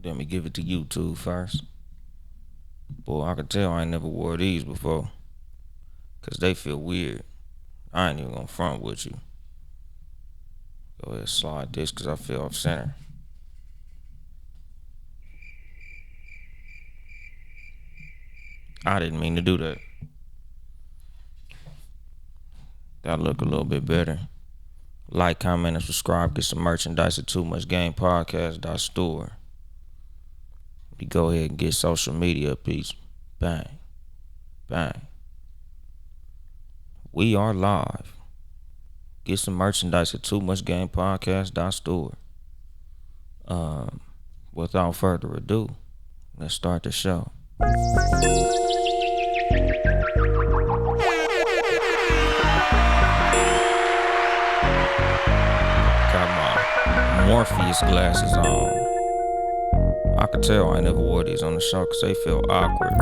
Let me give it to you two first. Boy, I can tell I ain't never wore these before. Cause they feel weird. I ain't even gonna front with you. Go ahead, slide this cause I feel off center. I didn't mean to do that. That look a little bit better. Like, comment, and subscribe. Get some merchandise at Too Much Game Podcast store. You go ahead and get social media a piece. Bang. Bang. We are live. Get some merchandise at Too Much Game Podcast store. Without further ado, let's start the show. Got my Morpheus glasses on. I could tell I never wore these on the show because they feel awkward.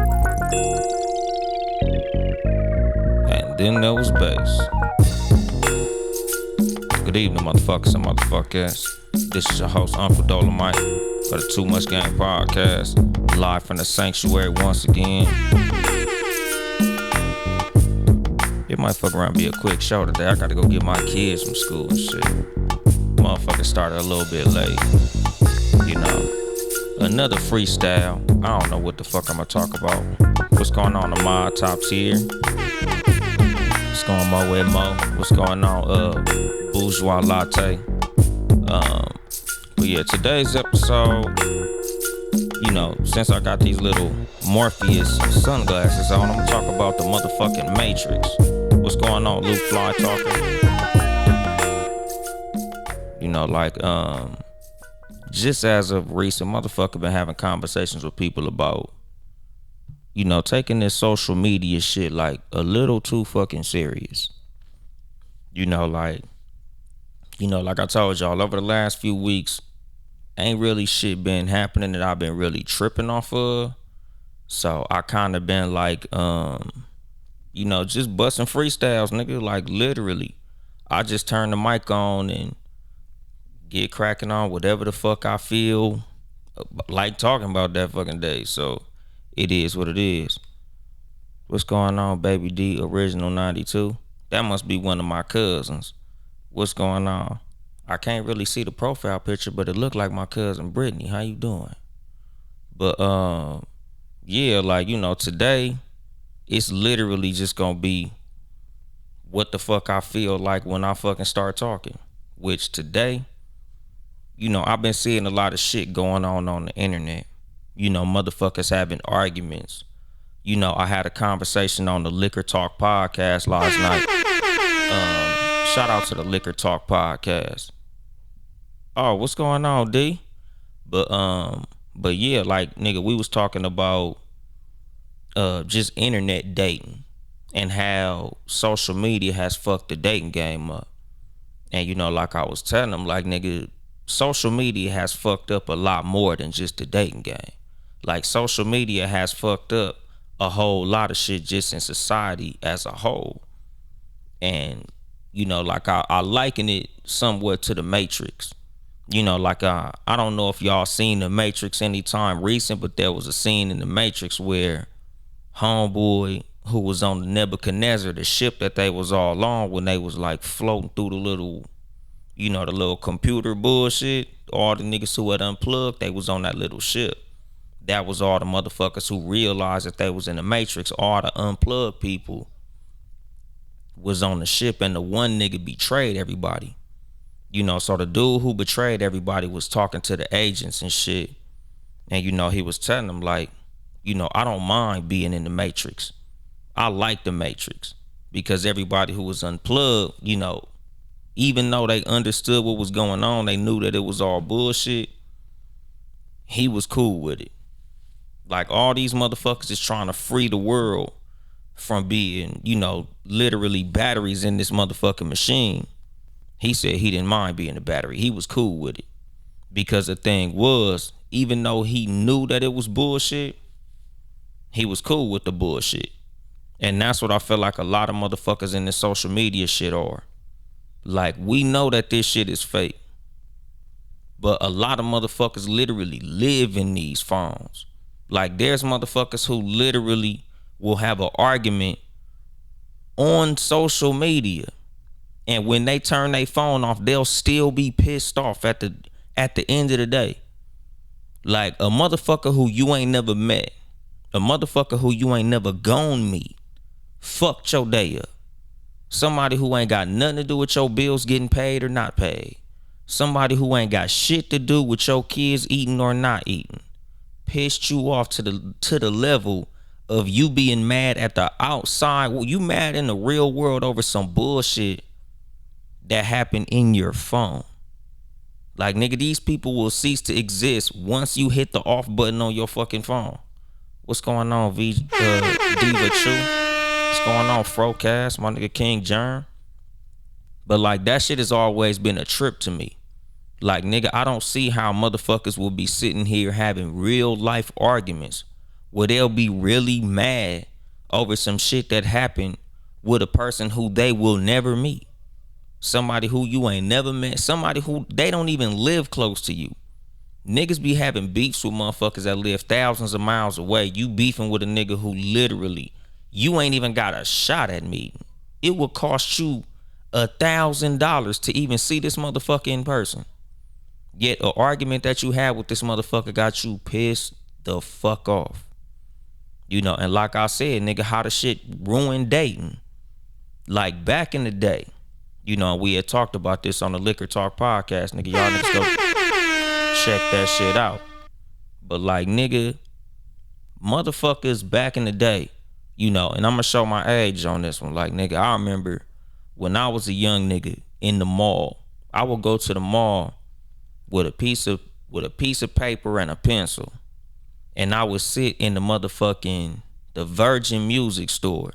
And then there was bass. Good evening, motherfuckers and motherfuckers. This is your host, Unplug for the Too Much Game Podcast. Live from the sanctuary once again. It might fuck around and be a quick show today. I gotta go get my kids from school and shit. Motherfucker started a little bit late. You know. Another freestyle. I don't know what the fuck I'm gonna talk about. What's going on in my tops here? What's going on with Mo? What's going on? Bourgeois latte. But yeah, today's episode, you know, since I got these little Morpheus sunglasses on, I'm gonna talk about the motherfucking Matrix. What's going on, Luke Fly talking? You know, like, just as of recent, motherfucker been having conversations with people about, you know, taking this social media shit like a little too fucking serious. You know, like I told y'all, over the last few weeks, ain't really shit been happening that I've been really tripping off of. So I kind of been like, you know, just busting freestyles, nigga. Like literally, I just turn the mic on and get cracking on whatever the fuck I feel like talking about that fucking day. So it is what it is. What's going on, Baby D Original 92? That must be one of my cousins. What's going on? I can't really see the profile picture, but it looked like my cousin Brittany. How you doing? But yeah, like, you know, today it's literally just gonna be what the fuck I feel like when I fucking start talking. Which today, you know, I've been seeing a lot of shit going on the internet. You know, motherfuckers having arguments. You know, I had a conversation on the Liquor Talk podcast last night. Shout out to the Liquor Talk podcast. Oh, what's going on, D? But yeah, like nigga, we was talking about just internet dating and how social media has fucked the dating game up. And you know, like I was telling them, like nigga, social media has fucked up a lot more than just the dating game. Like social media has fucked up a whole lot of shit just in society as a whole. And you know, like I liken it somewhat to the Matrix. You know, like I don't know if y'all seen the Matrix anytime recent, but there was a scene in the Matrix where homeboy who was on the Nebuchadnezzar, the ship that they was all on, when they was like floating through the little, you know, the little computer bullshit, all the niggas who had unplugged, they was on that little ship. That was all the motherfuckers who realized that they was in the Matrix. All the unplugged people was on the ship, and the one nigga betrayed everybody. You know, so the dude who betrayed everybody was talking to the agents and shit. And, you know, he was telling them, like, you know, I don't mind being in the Matrix. I like the Matrix. Because everybody who was unplugged, you know, even though they understood what was going on, they knew that it was all bullshit. He was cool with it. Like, all these motherfuckers is trying to free the world from being, you know, literally batteries in this motherfucking machine. He said he didn't mind being a battery. He was cool with it. Because the thing was, even though he knew that it was bullshit, he was cool with the bullshit. And that's what I feel like a lot of motherfuckers in this social media shit are. Like, we know that this shit is fake. But a lot of motherfuckers literally live in these phones. Like there's motherfuckers who literally will have an argument on social media, and when they turn their phone off, they'll still be pissed off at the end of the day. Like a motherfucker who you ain't never met, a motherfucker who you ain't never gone meet, fucked your day up. Somebody who ain't got nothing to do with your bills getting paid or not paid. Somebody who ain't got shit to do with your kids eating or not eating. Pissed you off to the level of you being mad at the outside. Well, you mad in the real world over some bullshit that happened in your phone. Like, nigga, these people will cease to exist once you hit the off button on your fucking phone. What's going on, Diva Chu? What's going on, Frocast? My nigga King Germ. But like, that shit has always been a trip to me. Like, nigga, I don't see how motherfuckers will be sitting here having real life arguments where they'll be really mad over some shit that happened with a person who they will never meet. Somebody who you ain't never met. Somebody who they don't even live close to you. Niggas be having beefs with motherfuckers that live thousands of miles away. You beefing with a nigga who literally you ain't even got a shot at meeting. It will cost you $1,000 to even see this motherfucker in person. Yet an argument that you had with this motherfucker got you pissed the fuck off. You know, and like I said, nigga, how the shit ruined dating. Like back in the day, you know, we had talked about this on the Liquor Talk podcast, nigga. Y'all niggas go check that shit out. But like, nigga, motherfuckers back in the day, you know, and I'm gonna show my age on this one. Like, nigga, I remember when I was a young nigga in the mall, I would go to the mall with a piece of paper and a pencil, and I would sit in the Virgin Music store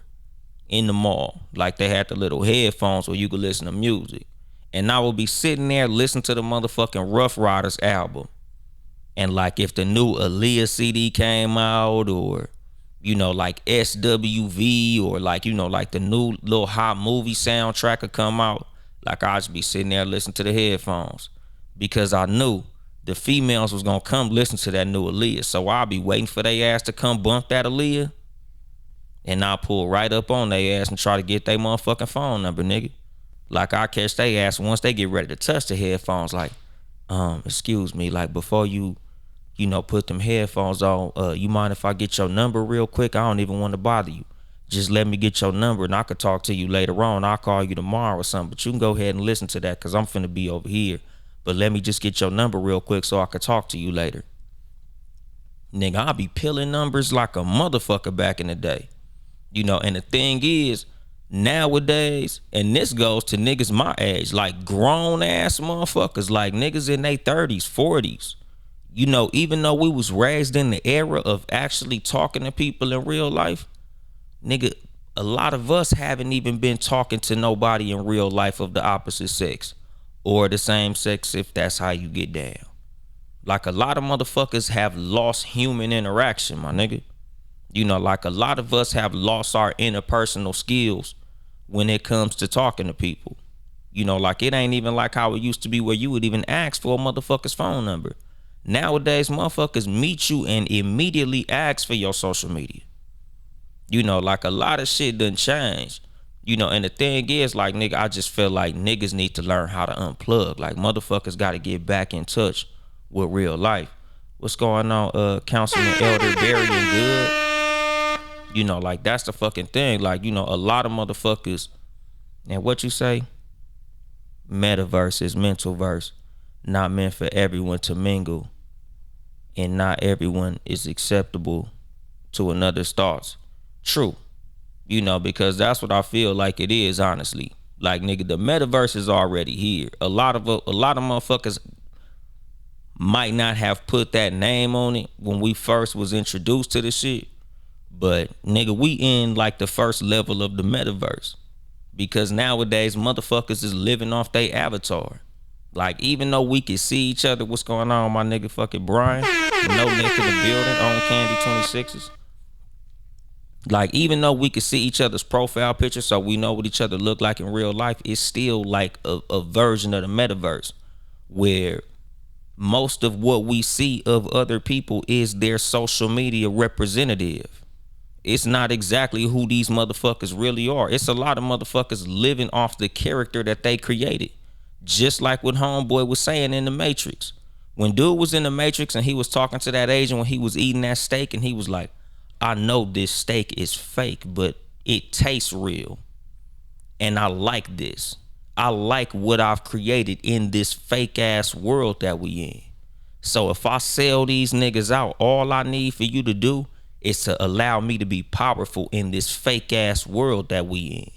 in the mall. Like, they had the little headphones where you could listen to music, and I would be sitting there listening to the motherfucking Rough Riders album. And like, if the new Aaliyah CD came out, or you know, like SWV, or like, you know, like the new little hot movie soundtrack would come out, like I'd just be sitting there listening to the headphones, because I knew the females was gonna come listen to that new Aaliyah. So I'll be waiting for their ass to come bump that Aaliyah, and I'll pull right up on their ass and try to get their motherfucking phone number, nigga. Like, I catch their ass once they get ready to touch the headphones, like, excuse me, like, before you know, put them headphones on, you mind if I get your number real quick? I don't even want to bother you. Just let me get your number and I could talk to you later on. I'll call you tomorrow or something, but you can go ahead and listen to that because I'm finna be over here. But let me just get your number real quick so I could talk to you later. Nigga, I'll be peeling numbers like a motherfucker back in the day. You know, and the thing is, nowadays, and this goes to niggas my age, like grown ass motherfuckers, like niggas in their 30s, 40s. You know, even though we was raised in the era of actually talking to people in real life, nigga, a lot of us haven't even been talking to nobody in real life of the opposite sex or the same sex, if that's how you get down. Like, a lot of motherfuckers have lost human interaction, my nigga. You know, like, a lot of us have lost our interpersonal skills when it comes to talking to people. You know, like, it ain't even like how it used to be where you would even ask for a motherfucker's phone number. Nowadays, motherfuckers meet you and immediately ask for your social media. You know, like, a lot of shit done changed. You know, and the thing is, like, nigga, I just feel like niggas need to learn how to unplug. Like, motherfuckers got to get back in touch with real life. What's going on, Councilman Elder Barry and Good? You know, like, that's the fucking thing. Like, you know, a lot of motherfuckers, and what you say? Metaverse is mental verse, not meant for everyone to mingle, and not everyone is acceptable to another's thoughts. True. You know, because that's what I feel like it is, honestly. Like, nigga, the metaverse is already here. A lot of motherfuckers might not have put that name on it when we first was introduced to the shit, but nigga, we in like the first level of the metaverse, because nowadays motherfuckers is living off their avatar. Like, even though we can see each other, what's going on, my nigga fucking Brian? No Nick in the building, on Candy 26s. Like, even though we can see each other's profile pictures, so we know what each other look like in real life, it's still like a version of the metaverse where most of what we see of other people is their social media representative. It's not exactly who these motherfuckers really are. It's a lot of motherfuckers living off the character that they created. Just like what Homeboy was saying in the Matrix. When dude was in the Matrix and he was talking to that agent when he was eating that steak, and he was like, I know this steak is fake, but it tastes real. And I like this. I like what I've created in this fake ass world that we in. So if I sell these niggas out, all I need for you to do is to allow me to be powerful in this fake ass world that we in.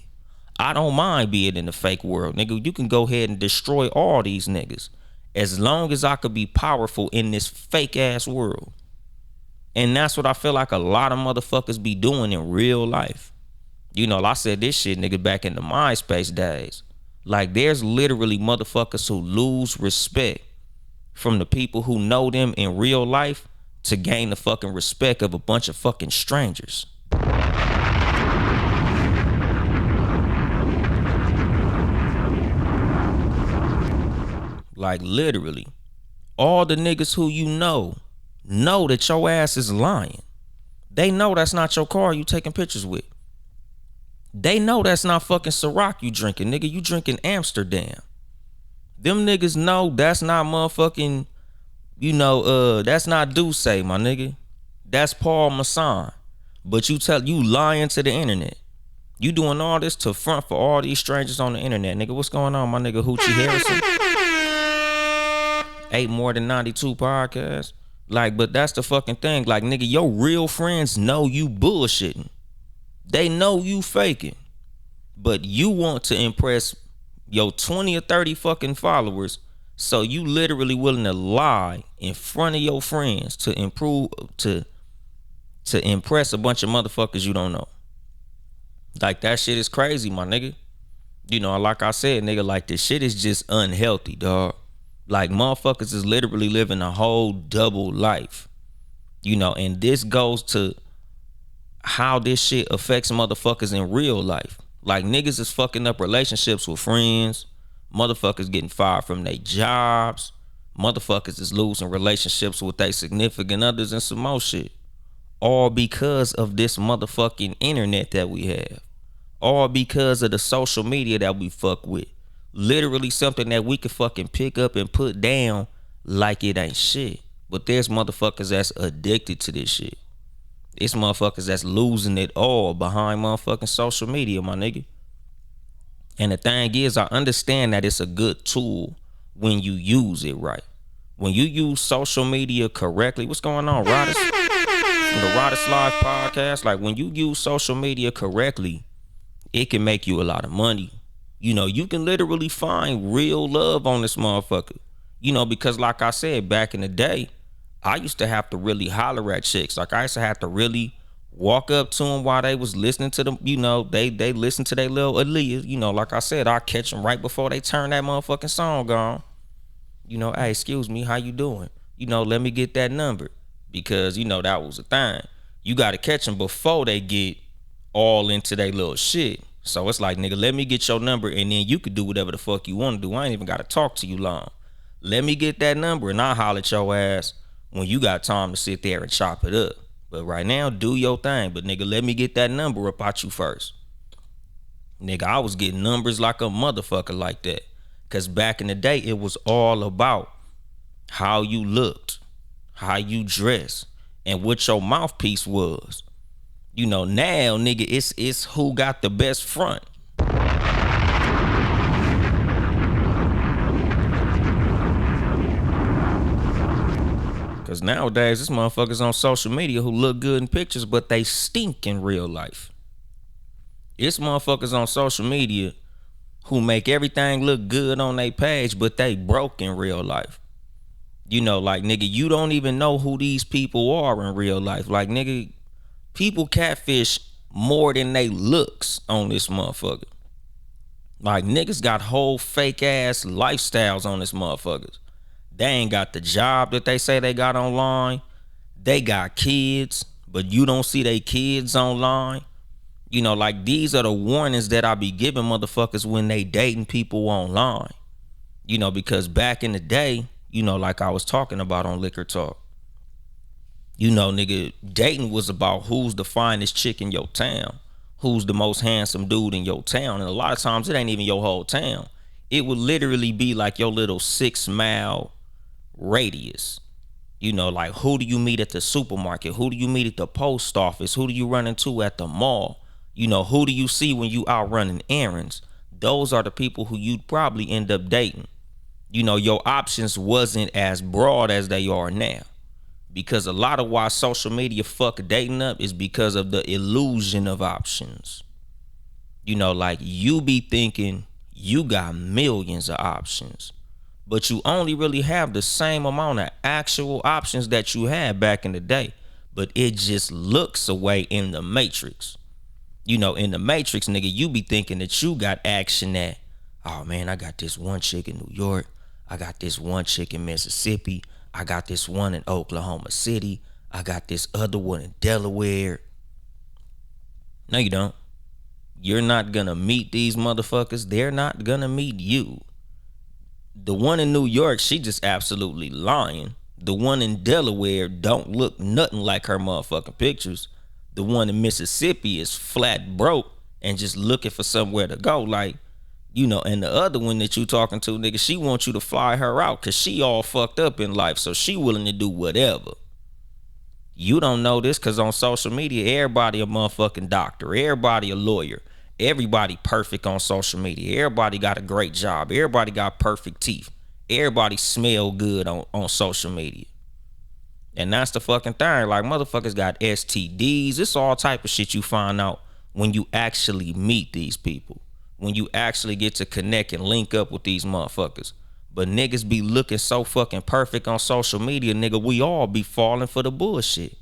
I don't mind being in the fake world, nigga. You can go ahead and destroy all these niggas as long as I could be powerful in this fake ass world. And that's what I feel like a lot of motherfuckers be doing in real life. You know, I said this shit, nigga, back in the MySpace days. Like, there's literally motherfuckers who lose respect from the people who know them in real life to gain the fucking respect of a bunch of fucking strangers. Like, literally, all the niggas who you know that your ass is lying. They know that's not your car you taking pictures with. They know that's not fucking Ciroc you drinking, nigga. You drinking Amsterdam. Them niggas know that's not motherfucking, that's not Douce, my nigga. That's Paul Masson. But you lying to the internet. You doing all this to front for all these strangers on the internet, nigga. What's going on, my nigga Hoochie Harrison? 8 more than 92 podcasts. Like, but that's the fucking thing. Like, nigga, your real friends know you bullshitting. They know you faking. But you want to impress your 20 or 30 fucking followers, so you literally willing to lie in front of your friends to impress a bunch of motherfuckers you don't know. Like, that shit is crazy, my nigga. You know, like I said, nigga, like, this shit is just unhealthy, dog. Like, motherfuckers is literally living a whole double life. You know, and this goes to how this shit affects motherfuckers in real life. Like, niggas is fucking up relationships with friends. Motherfuckers getting fired from their jobs. Motherfuckers is losing relationships with their significant others and some more shit. All because of this motherfucking internet that we have. All because of the social media that we fuck with. Literally something that we could fucking pick up and put down like it ain't shit. But there's motherfuckers that's addicted to this shit. It's motherfuckers that's losing it all behind motherfucking social media, my nigga. And the thing is, I understand that it's a good tool when you use it right. When you use social media correctly, what's going on, Rodis? From the Rodis Live podcast, like, when you use social media correctly, it can make you a lot of money. You know, you can literally find real love on this motherfucker. You know, because like I said, back in the day, I used to have to really holler at chicks. Like, I used to have to really walk up to them while they was listening to them. You know, they listen to their little Aaliyah. You know, like I said, I catch them right before they turn that motherfucking song on. You know, hey, excuse me, how you doing? You know, let me get that number. Because, you know, that was a thing. You got to catch them before they get all into their little shit. So it's like, nigga, let me get your number, and then you could do whatever the fuck you want to do. I ain't even got to talk to you long. Let me get that number, and I'll holler at your ass when you got time to sit there and chop it up. But right now, do your thing. But nigga, let me get that number up out you first. Nigga, I was getting numbers like a motherfucker like that. Cause back in the day, it was all about how you looked, how you dressed, and what your mouthpiece was. You know, now, nigga, it's who got the best front. Cause nowadays, this motherfuckers on social media who look good in pictures, but they stink in real life. It's motherfuckers on social media who make everything look good on their page, but they broke in real life. You know, like, nigga, you don't even know who these people are in real life. Like, nigga, people catfish more than they looks on this motherfucker. Like, niggas got whole fake ass lifestyles on this motherfuckers. They ain't got the job that they say they got online. They got kids, but you don't see they kids online. You know, like, these are the warnings that I be giving motherfuckers when they dating people online. You know, because back in the day, like I was talking about on Liquor Talk. Nigga, dating was about who's the finest chick in your town, who's the most handsome dude in your town. And a lot of times it ain't even your whole town. It would literally be like your little 6 mile radius. Like who do you meet at the supermarket? Who do you meet at the post office? Who do you run into at the mall? Who do you see when you out running errands? Those are the people who you'd probably end up dating. Your options wasn't as broad as they are now. Because a lot of why social media fuck dating up is because of the illusion of options. Like you be thinking you got millions of options, but you only really have the same amount of actual options that you had back in the day. But it just looks away in the matrix. In the matrix, nigga, you be thinking that you got action at, oh man, I got this one chick in New York. I got this one chick in Mississippi. I got this one in Oklahoma City. I got this other one in Delaware. No, you don't. You're not gonna meet these motherfuckers. They're not gonna meet you. The one in New York, she just absolutely lying. The one in Delaware don't look nothing like her motherfucking pictures. The one in Mississippi is flat broke and just looking for somewhere to go. Like, and the other one that you talking to, nigga, she wants you to fly her out because she all fucked up in life. So she willing to do whatever. You don't know this because on social media, everybody a motherfucking doctor. Everybody a lawyer. Everybody perfect on social media. Everybody got a great job. Everybody got perfect teeth. Everybody smell good on social media. And that's the fucking thing. Like, motherfuckers got STDs. It's all type of shit you find out when you actually meet these people. When you actually get to connect and link up with these motherfuckers. But niggas be looking so fucking perfect on social media, nigga, we all be falling for the bullshit.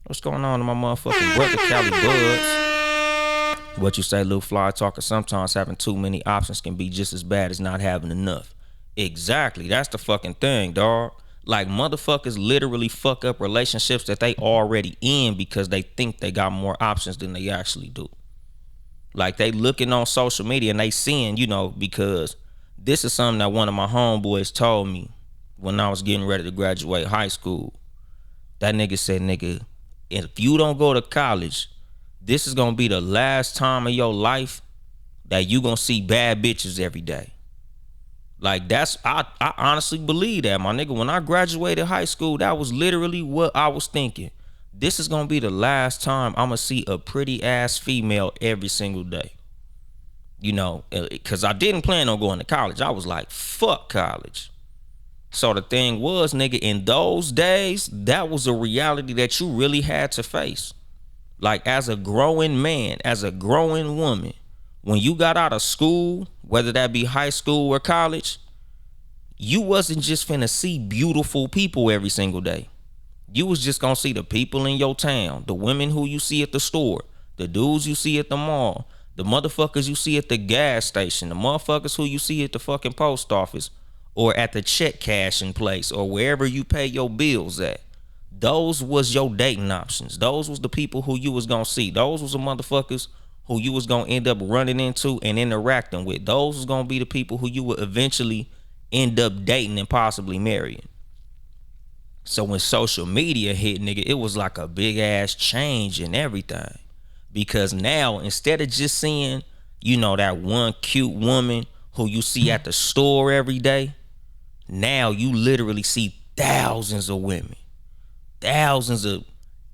What's going on in my motherfucking brother, Cali Buds? What you say, Lil Fly Talker? Sometimes having too many options can be just as bad as not having enough. Exactly. That's the fucking thing, dog. Like, motherfuckers literally fuck up relationships that they already in because they think they got more options than they actually do. Like, they looking on social media and they seeing, because this is something that one of my homeboys told me when I was getting ready to graduate high school. That nigga said, nigga, if you don't go to college, this is going to be the last time of your life that you going to see bad bitches every day. Like, I honestly believe that, my nigga. When I graduated high school, that was literally what I was thinking. This is going to be the last time I'm going to see a pretty ass female every single day. Because I didn't plan on going to college. I was like, fuck college. So the thing was, nigga, in those days, that was a reality that you really had to face. Like, as a growing man, as a growing woman, when you got out of school, whether that be high school or college, you wasn't just finna see beautiful people every single day. You was just gonna see the people in your town, the women who you see at the store, the dudes you see at the mall, the motherfuckers you see at the gas station, the motherfuckers who you see at the fucking post office or at the check cashing place or wherever you pay your bills at. Those was your dating options. Those was the people who you was gonna see. Those was the motherfuckers who you was gonna end up running into and interacting with. Those was gonna be the people who you would eventually end up dating and possibly marrying. So when social media hit, nigga, it was like a big ass change in everything. Because now, instead of just seeing, that one cute woman who you see at the store every day, now you literally see thousands of women. Thousands of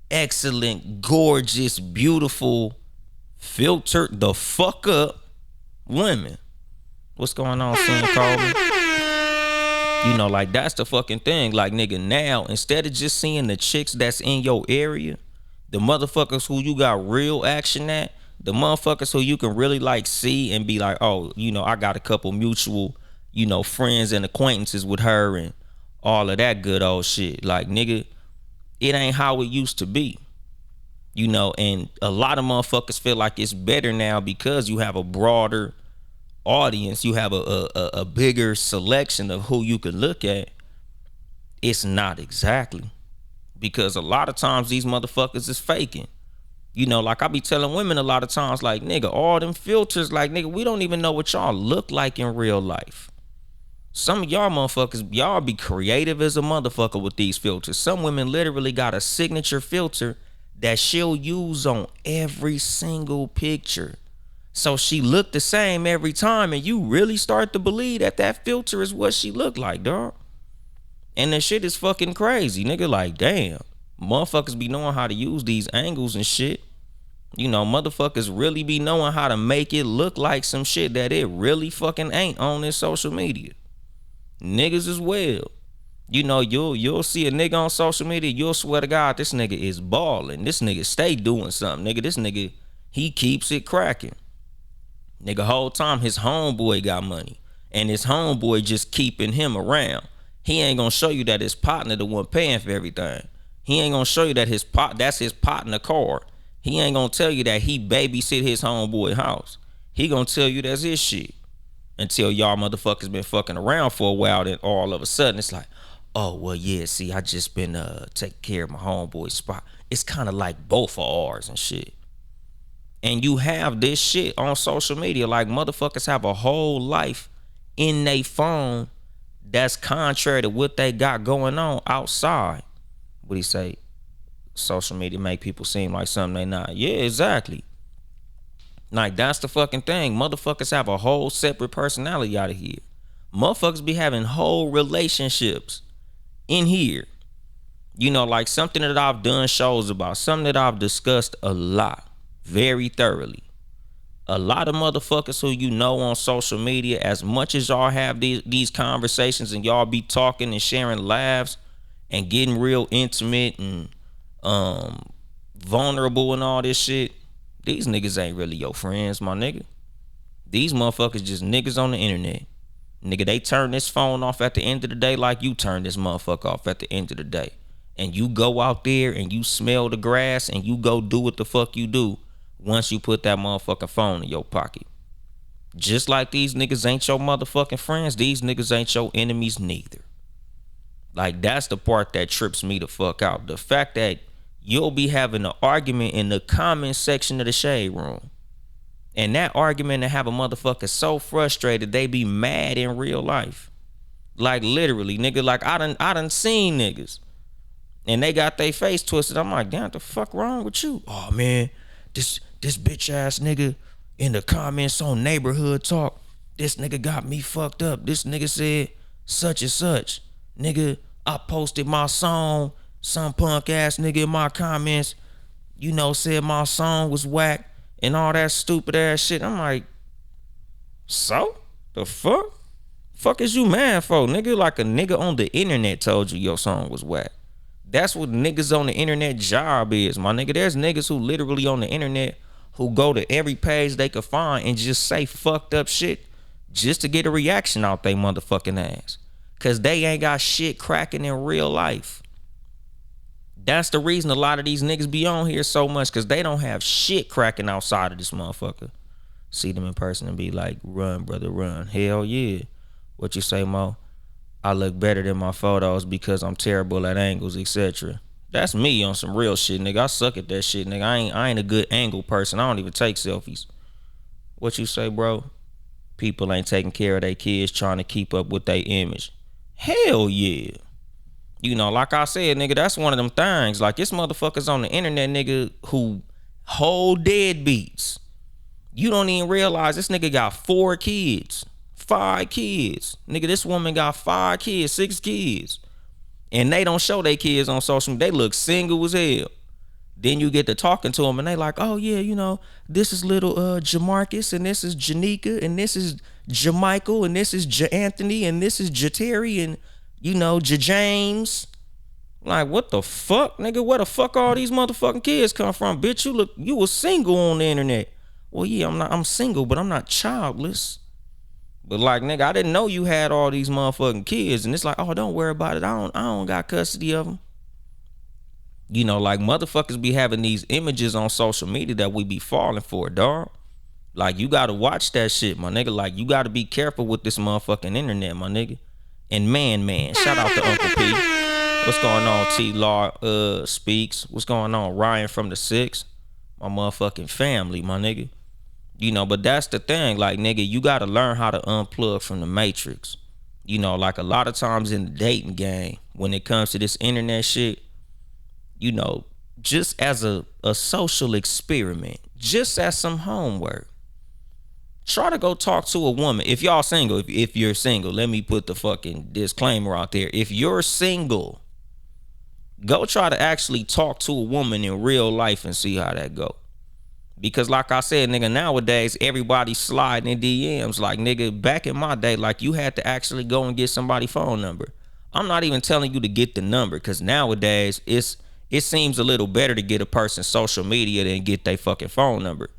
excellent, gorgeous, beautiful, filtered the fuck up women. What's going on, Sam Coleman? Like, that's the fucking thing. Like, nigga, now, instead of just seeing the chicks that's in your area, the motherfuckers who you got real action at, the motherfuckers who you can really, like, see and be like, oh, I got a couple mutual, friends and acquaintances with her and all of that good old shit. Like, nigga, it ain't how it used to be. And a lot of motherfuckers feel like it's better now because you have a broader audience, you have a bigger selection of who you can look at. It's not exactly, because a lot of times these motherfuckers is faking. Like I be telling women a lot of times, like, nigga, all them filters, like, nigga, we don't even know what y'all look like in real life. Some of y'all motherfuckers, y'all be creative as a motherfucker with these filters. Some women literally got a signature filter that she'll use on every single picture. So she looked the same every time, and you really start to believe that that filter is what she looked like, dog. And the shit is fucking crazy, nigga. Like, damn. Motherfuckers be knowing how to use these angles and shit. You know, motherfuckers really be knowing how to make it look like some shit that it really fucking ain't on this social media. Niggas as well. You know, you'll see a nigga on social media, you'll swear to God, this nigga is balling. This nigga stay doing something. Nigga, this nigga, he keeps it cracking. Nigga, whole time his homeboy got money. And his homeboy just keeping him around. He ain't gonna show you that his partner the one paying for everything. He ain't gonna show you that that's his partner car. He ain't gonna tell you that he babysit his homeboy house. He gonna tell you that's his shit. Until y'all motherfuckers been fucking around for a while, then all of a sudden it's like, oh, well, yeah, see, I just been taking care of my homeboy spot. It's kind of like both of ours and shit. And you have this shit on social media. Like, motherfuckers have a whole life in their phone that's contrary to what they got going on outside. What do you say? Social media make people seem like something they not. Yeah, exactly. Like, that's the fucking thing. Motherfuckers have a whole separate personality out of here. Motherfuckers be having whole relationships in here. You know, like something that I've done shows about, something that I've discussed a lot, very thoroughly. A lot of motherfuckers who you know on social media, as much as y'all have these conversations and y'all be talking and sharing laughs and getting real intimate and vulnerable and all this shit, these niggas ain't really your friends, my nigga. These motherfuckers just niggas on the internet. Nigga, they turn this phone off at the end of the day like you turn this motherfucker off at the end of the day. And you go out there and you smell the grass and you go do what the fuck you do once you put that motherfucking phone in your pocket. Just like these niggas ain't your motherfucking friends, these niggas ain't your enemies neither. Like, that's the part that trips me the fuck out. The fact that you'll be having an argument in the comment section of the shade room. And that argument to have a motherfucker so frustrated they be mad in real life. Like, literally, nigga, like I done seen niggas. And they got their face twisted. I'm like, damn, what the fuck wrong with you? Oh man, this bitch ass nigga in the comments on neighborhood talk, this nigga got me fucked up. This nigga said such and such. Nigga, I posted my song. Some punk ass nigga in my comments, you know, said my song was whack and all that stupid ass shit. I'm like, so? The fuck? Fuck is you mad for, nigga? Like, a nigga on the internet told you your song was whack. That's what niggas on the internet job is, my nigga. There's niggas who literally on the internet who go to every page they could find and just say fucked up shit just to get a reaction out they motherfucking ass. Cause they ain't got shit cracking in real life. That's the reason a lot of these niggas be on here so much, cause they don't have shit cracking outside of this motherfucker. See them in person and be like, run, brother, run. Hell yeah. What you say, Mo? I look better than my photos because I'm terrible at angles, etc. That's me on some real shit, nigga. I suck at that shit, nigga. I ain't a good angle person. I don't even take selfies. What you say, bro? People ain't taking care of their kids, trying to keep up with their image. Hell yeah. You know, like I said, nigga, that's one of them things. Like, it's motherfuckers on the internet, nigga, who hold deadbeats. You don't even realize this nigga got 4 kids, 5 kids. Nigga, this woman got 5 kids, 6 kids. And they don't show their kids on social media. They look single as hell. Then you get to talking to them and they like, oh yeah, you know, this is little Jamarcus, and this is Janika, and this is Jamichael, and this is Anthony, and this is Jateri, and you know, James. Like, what the fuck, nigga? Where the fuck all these motherfucking kids come from? Bitch, you was single on the internet. Well, yeah, I'm single, but I'm not childless. But like, nigga, I didn't know you had all these motherfucking kids. And it's like, oh, don't worry about it. I don't got custody of them. You know, like, motherfuckers be having these images on social media that we be falling for, dog. Like, you gotta watch that shit, my nigga. Like, you gotta be careful with this motherfucking internet, my nigga. And man, shout out to Uncle P. What's going on, T-Law Speaks? What's going on, Ryan from the 6? My motherfucking family, my nigga. You know, but that's the thing. Like, nigga, you gotta learn how to unplug from the matrix. You know, like a lot of times in the dating game, when it comes to this internet shit, you know, just as a social experiment, just as some homework, try to go talk to a woman. If y'all single, if you're single, let me put the fucking disclaimer out there. If you're single, go try to actually talk to a woman in real life and see how that go. Because like I said, nigga, nowadays everybody sliding in DMs. Like, nigga, back in my day, like, you had to actually go and get somebody's phone number. I'm not even telling you to get the number, because nowadays it seems a little better to get a person's social media than get their fucking phone number.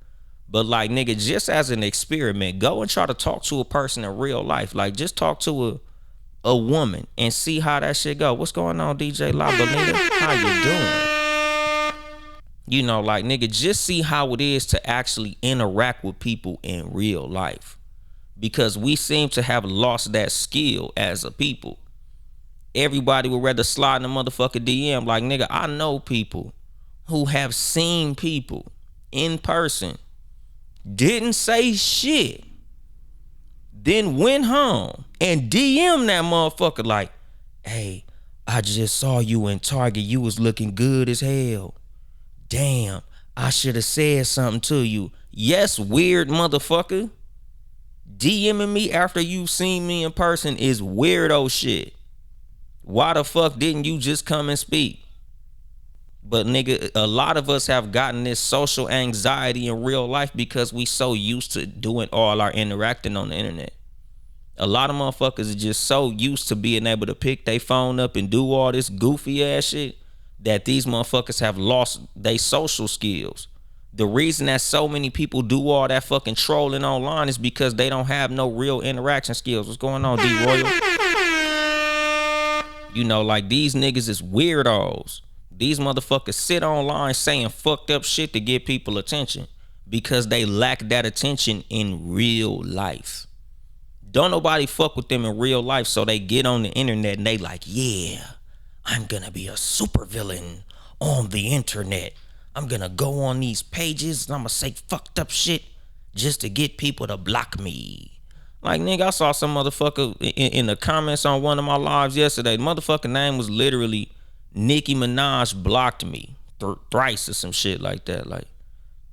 But like, nigga, just as an experiment, go and try to talk to a person in real life. Like, just talk to a woman and see how that shit go. What's going on, DJ La Bonita? How you doing? You know, like, nigga, just see how it is to actually interact with people in real life. Because we seem to have lost that skill as a people. Everybody would rather slide in a motherfucking DM. Like, nigga, I know people who have seen people in person, didn't say shit, then went home and DM that motherfucker like, hey, I just saw you in Target. You was looking good as hell. Damn, I should have said something to you. Yes, weird motherfucker. DMing me after you seen me in person is weirdo shit. Why the fuck didn't you just come and speak? But nigga, a lot of us have gotten this social anxiety in real life because we so used to doing all our interacting on the internet. A lot of motherfuckers are just so used to being able to pick their phone up and do all this goofy ass shit that these motherfuckers have lost their social skills. The reason that so many people do all that fucking trolling online is because they don't have no real interaction skills. What's going on, D Royal? You know, like, these niggas is weirdos. These motherfuckers sit online saying fucked up shit to get people attention because they lack that attention in real life. Don't nobody fuck with them in real life, so they get on the internet and they like, yeah, I'm gonna be a supervillain on the internet. I'm gonna go on these pages and I'm gonna say fucked up shit just to get people to block me. Like, nigga, I saw some motherfucker in the comments on one of my lives yesterday. The motherfucker name was literally Nicki Minaj blocked me thrice or some shit like that. Like,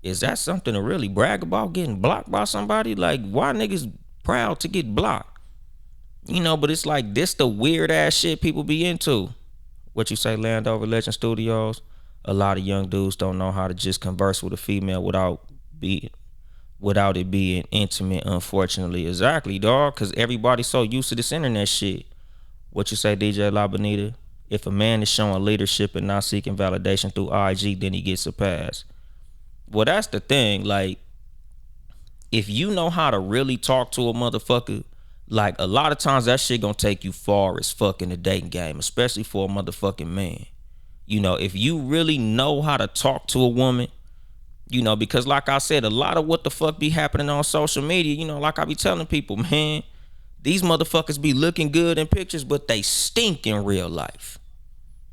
is that something to really brag about, getting blocked by somebody? Like, why niggas proud to get blocked? You know, but it's like, this the weird ass shit people be into. What you say, Landover Legend Studios? A lot of young dudes don't know how to just converse with a female without it being intimate, unfortunately. Exactly, dog, because everybody's so used to this internet shit. What you say, DJ La Bonita? If a man is showing leadership and not seeking validation through IG, then he gets a pass. Well, that's the thing. Like, if you know how to really talk to a motherfucker, like, a lot of times that shit gonna take you far as fuck in the dating game, especially for a motherfucking man. You know, if you really know how to talk to a woman, you know, because like I said, a lot of what the fuck be happening on social media, you know, like I be telling people, man, these motherfuckers be looking good in pictures, but they stink in real life.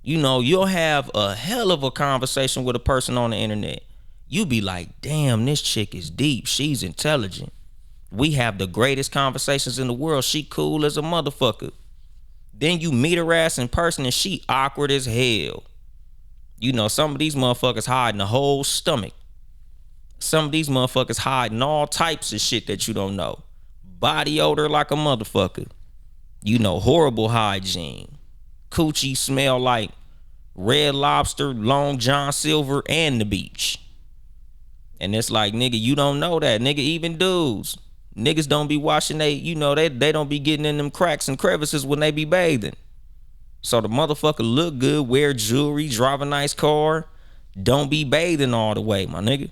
You know, you'll have a hell of a conversation with a person on the internet. You be like, damn, this chick is deep. She's intelligent. We have the greatest conversations in the world. She cool as a motherfucker. Then you meet her ass in person and she awkward as hell. You know, some of these motherfuckers hiding the whole stomach. Some of these motherfuckers hiding all types of shit that you don't know. Body odor like a motherfucker. You know, horrible hygiene. Coochie smell like Red Lobster, Long John Silver, and the beach. And it's like, nigga, you don't know that. Nigga, even dudes. Niggas don't be washing they don't be getting in them cracks and crevices when they be bathing. So the motherfucker look good, wear jewelry, drive a nice car, don't be bathing all the way, my nigga.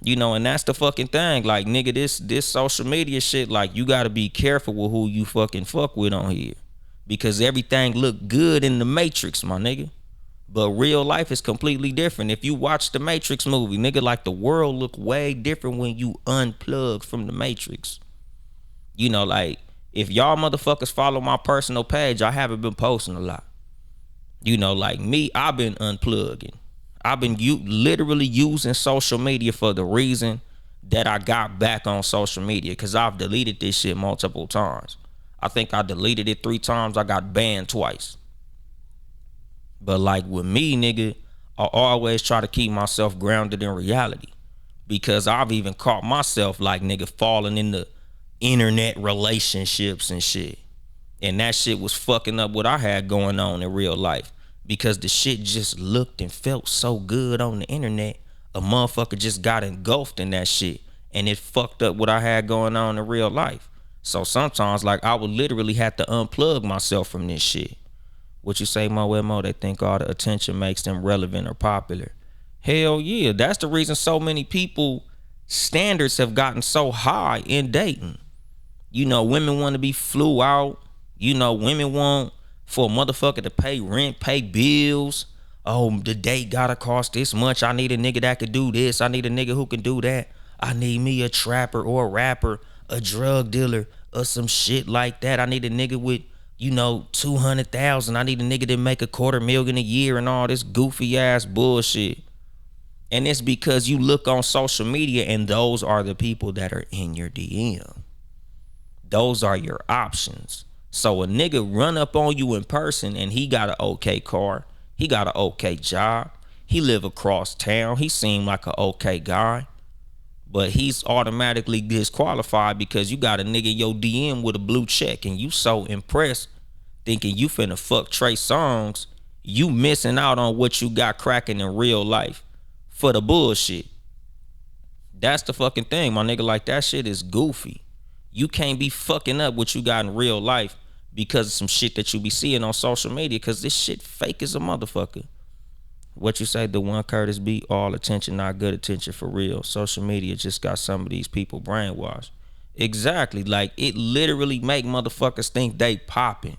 You know, and that's the fucking thing. Like, nigga, this social media shit, like, you gotta be careful with who you fucking fuck with on here. Because everything look good in the Matrix, my nigga. But real life is completely different. If you watch the Matrix movie, nigga, like, the world look way different when you unplug from the Matrix. You know, like, if y'all motherfuckers follow my personal page, I haven't been posting a lot. You know, like me, I've been unplugging. I've been literally using social media for the reason that I got back on social media, because I've deleted this shit multiple times. I think I deleted it 3 times. I got banned twice. But like with me, nigga, I always try to keep myself grounded in reality. Because I've even caught myself like nigga falling into internet relationships and shit. And that shit was fucking up what I had going on in real life. Because the shit just looked and felt so good on the internet. A motherfucker just got engulfed in that shit. And it fucked up what I had going on in real life. So sometimes like I would literally have to unplug myself from this shit. What you say, Mo? They think all the attention makes them relevant or popular. Hell yeah. That's the reason so many people standards have gotten so high in dating. You know, women want to be flew out. You know, women want for a motherfucker to pay rent, pay bills. Oh, the date gotta cost this much. I need a nigga that could do this. I need a nigga who can do that. I need me a trapper or a rapper, a drug dealer, or some shit like that. I need a nigga with, you know, 200,000. I need a nigga that make $250,000 a year and all this goofy ass bullshit. And it's because you look on social media and those are the people that are in your DM. Those are your options. So a nigga run up on you in person and he got an okay car. He got an okay job. He live across town. He seemed like an okay guy. But he's automatically disqualified because you got a nigga in your DM with a blue check and you so impressed thinking you finna fuck Trey Songz, you missing out on what you got cracking in real life for the bullshit. That's the fucking thing, my nigga. Like, that shit is goofy. You can't be fucking up what you got in real life because of some shit that you be seeing on social media, because this shit fake as a motherfucker. What you say, the one Curtis B, all attention, not good attention for real. Social media just got some of these people brainwashed. Exactly. Like, it literally make motherfuckers think they popping.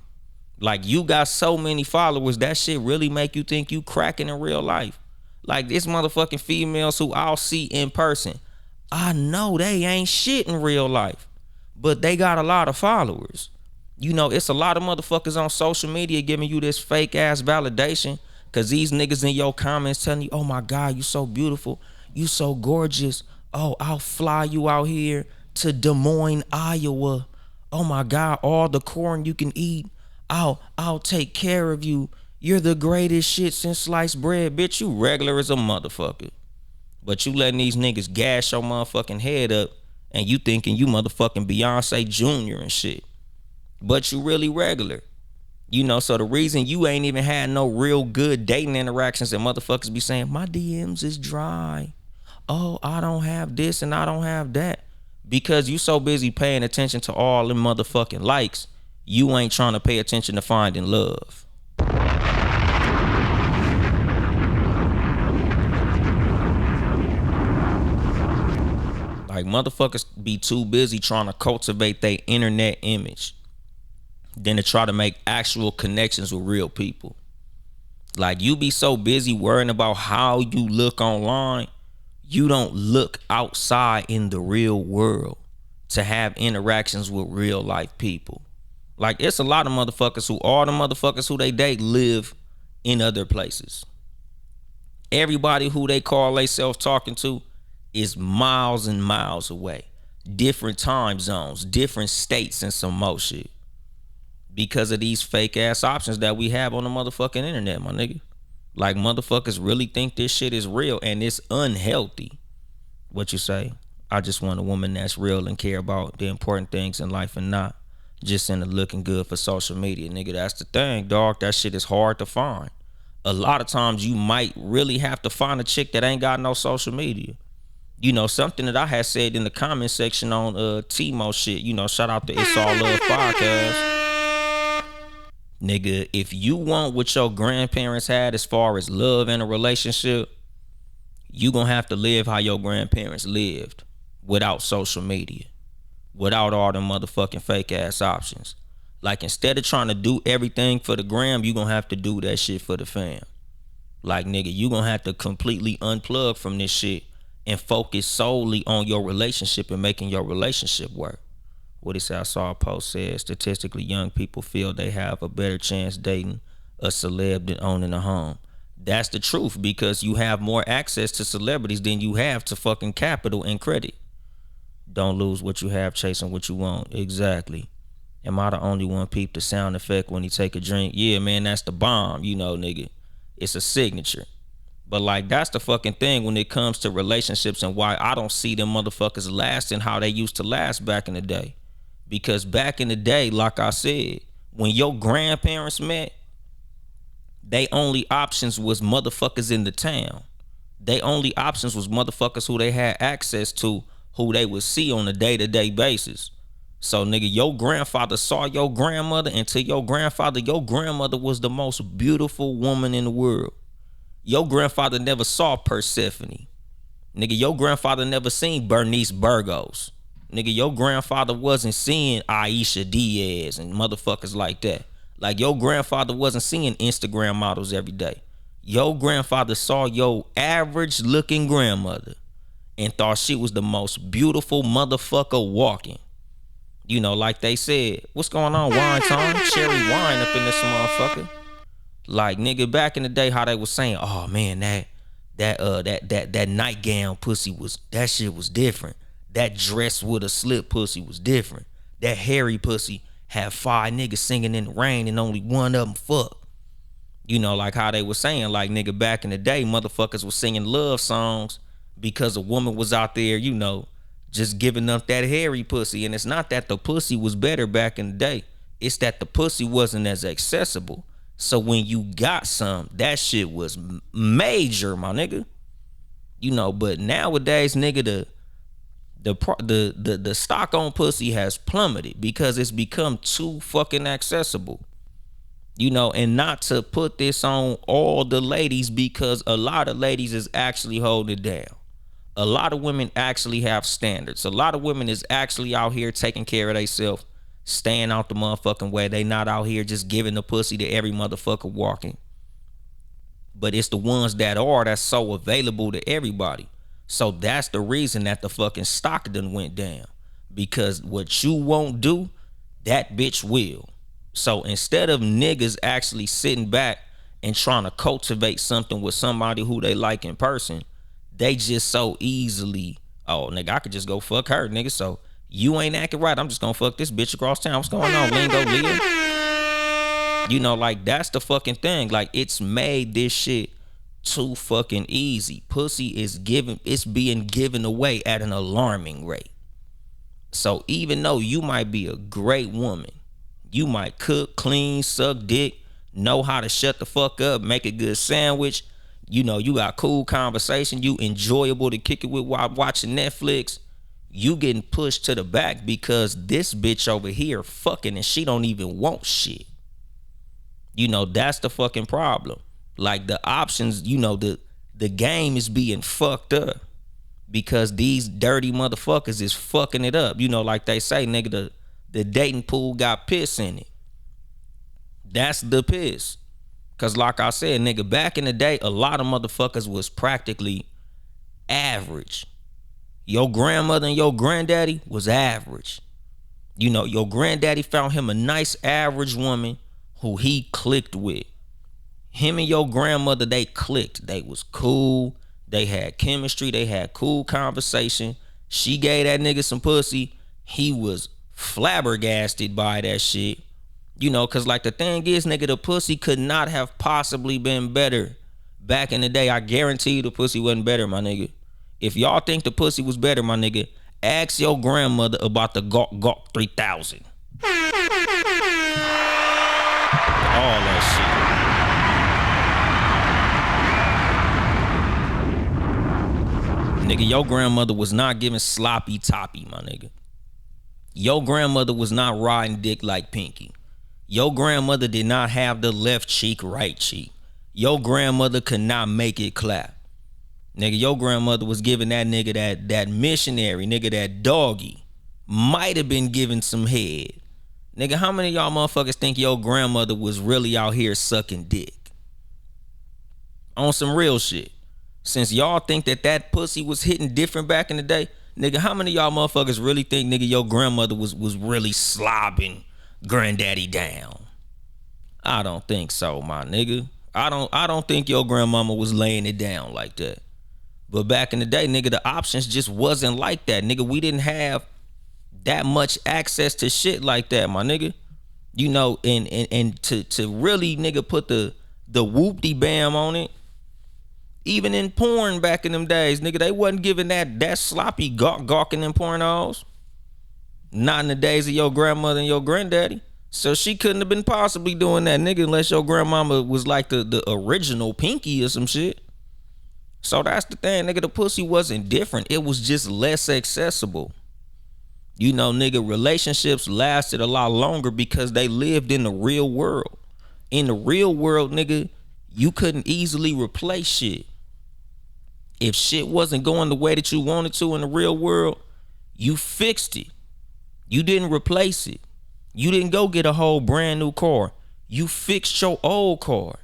Like, you got so many followers, that shit really make you think you cracking in real life. Like, this motherfucking females who I'll see in person, I know they ain't shit in real life, but they got a lot of followers. You know, it's a lot of motherfuckers on social media giving you this fake ass validation, because these niggas in your comments telling you, oh my God, you so beautiful, you so gorgeous. Oh, I'll fly you out here to Des Moines, Iowa. Oh my God, all the corn you can eat, I'll take care of you. You're the greatest shit since sliced bread. Bitch, you regular as a motherfucker. But you letting these niggas gas your motherfucking head up and you thinking you motherfucking Beyonce Jr. and shit. But you really regular. You know, so the reason you ain't even had no real good dating interactions and motherfuckers be saying, my DMs is dry. Oh, I don't have this and I don't have that. Because you so busy paying attention to all them motherfucking likes, you ain't trying to pay attention to finding love. Like, motherfuckers be too busy trying to cultivate their internet image than to try to make actual connections with real people. Like, you be so busy worrying about how you look online, you don't look outside in the real world to have interactions with real life people. Like, it's a lot of motherfuckers who, all the motherfuckers who they date live in other places. Everybody who they call themselves talking to is miles and miles away. Different time zones, different states, and some more shit. Because of these fake ass options that we have on the motherfucking internet, my nigga. Like, motherfuckers really think this shit is real and it's unhealthy. What you say? I just want a woman that's real and care about the important things in life and not just into looking good for social media. Nigga, that's the thing, dog. That shit is hard to find. A lot of times you might really have to find a chick that ain't got no social media. You know, something that I had said in the comment section on Timo shit, you know, shout out to It's All Love podcast. Nigga, if you want what your grandparents had as far as love in a relationship, you gonna have to live how your grandparents lived without social media, without all them motherfucking fake ass options. Like, instead of trying to do everything for the gram, you gonna have to do that shit for the fam. Like, nigga, you gonna have to completely unplug from this shit and focus solely on your relationship and making your relationship work. What he said, I saw a post said, statistically, young people feel they have a better chance dating a celeb than owning a home. That's the truth, because you have more access to celebrities than you have to fucking capital and credit. Don't lose what you have chasing what you want. Exactly. Am I the only one peep the sound effect when he take a drink? Yeah, man, that's the bomb, nigga. It's a signature. But like that's the fucking thing when it comes to relationships and why I don't see them motherfuckers lasting how they used to last back in the day. Because back in the day, like I said, when your grandparents met, they only options was motherfuckers in the town. They only options was motherfuckers who they had access to, who they would see on a day-to-day basis. So nigga, your grandfather saw your grandmother, and to your grandmother was the most beautiful woman in the world. Your grandfather never saw Persephone. Nigga, your grandfather never seen Bernice Burgos. Nigga, your grandfather wasn't seeing Aisha Diaz and motherfuckers like that. Like your grandfather wasn't seeing Instagram models every day. Your grandfather saw your average looking grandmother and thought she was the most beautiful motherfucker walking. Like they said, what's going on, wine time? Cherry wine up in this motherfucker. Like nigga, back in the day, how they was saying, oh man, that nightgown pussy that shit was different. That dress with a slip pussy was different. That hairy pussy had 5 niggas singing in the rain and only one of them fucked. Like how they was saying, like nigga, back in the day, motherfuckers was singing love songs because a woman was out there, just giving up that hairy pussy. And it's not that the pussy was better back in the day. It's that the pussy wasn't as accessible. So when you got some, that shit was major, my nigga. But nowadays, nigga, the stock on pussy has plummeted because it's become too fucking accessible. And not to put this on all the ladies, because a lot of ladies is actually holding it down. A lot of women actually have standards. A lot of women is actually out here taking care of themselves, staying out the motherfucking way. They not out here just giving the pussy to every motherfucker walking. But it's the ones that's so available to everybody. So that's the reason that the fucking stock done went down. Because what you won't do, that bitch will. So instead of niggas actually sitting back and trying to cultivate something with somebody who they like in person, they just so easily, oh nigga, I could just go fuck her, nigga. So you ain't acting right, I'm just gonna fuck this bitch across town. What's going on, Lingo Leah? Like that's the fucking thing. Like it's made this shit too fucking easy. Pussy it's being given away at an alarming rate. So even though you might be a great woman, you might cook, clean, suck dick, know how to shut the fuck up, make a good sandwich, you got cool conversation, you enjoyable to kick it with while watching Netflix, you getting pushed to the back because this bitch over here fucking and she don't even want shit. That's the fucking problem. Like the options, the game is being fucked up because these dirty motherfuckers is fucking it up. Like they say, nigga, the dating pool got piss in it. That's the piss. Cause like I said, nigga, back in the day, a lot of motherfuckers was practically average. Your grandmother and your granddaddy was average. Your granddaddy found him a nice average woman who he clicked with. Him and your grandmother, they clicked. They was cool. They had chemistry. They had cool conversation. She gave that nigga some pussy. He was flabbergasted by that shit. Cause like the thing is, nigga, the pussy could not have possibly been better. Back in the day, I guarantee you the pussy wasn't better, my nigga. If y'all think the pussy was better, my nigga, ask your grandmother about the Gawk 3000. All that shit. Nigga, your grandmother was not giving sloppy toppy, my nigga. Your grandmother was not riding dick like Pinky. Your grandmother did not have the left cheek, right cheek. Your grandmother could not make it clap. Nigga, your grandmother was giving that nigga that missionary, nigga, that doggy. Might have been giving some head. Nigga, how many of y'all motherfuckers think your grandmother was really out here sucking dick? On some real shit. Since y'all think that pussy was hitting different back in the day, nigga, how many of y'all motherfuckers really think, nigga, your grandmother was really slobbing granddaddy down? I don't think so, my nigga. I don't think your grandmama was laying it down like that. But back in the day, nigga, the options just wasn't like that. Nigga, we didn't have that much access to shit like that, my nigga. You know, and to really nigga put the whoop-de bam on it. Even in porn back in them days, nigga, they wasn't giving that sloppy gawking in pornos. Not in the days of your grandmother and your granddaddy. So she couldn't have been possibly doing that, nigga, unless your grandmama was like the original Pinky or some shit. So that's the thing, nigga. The pussy wasn't different. It was just less accessible. You know, nigga, relationships lasted a lot longer because they lived in the real world. In the real world, nigga, you couldn't easily replace shit. If shit wasn't going the way that you wanted to in the real world, you fixed it. You didn't replace it. You didn't go get a whole brand new car. You fixed your old car.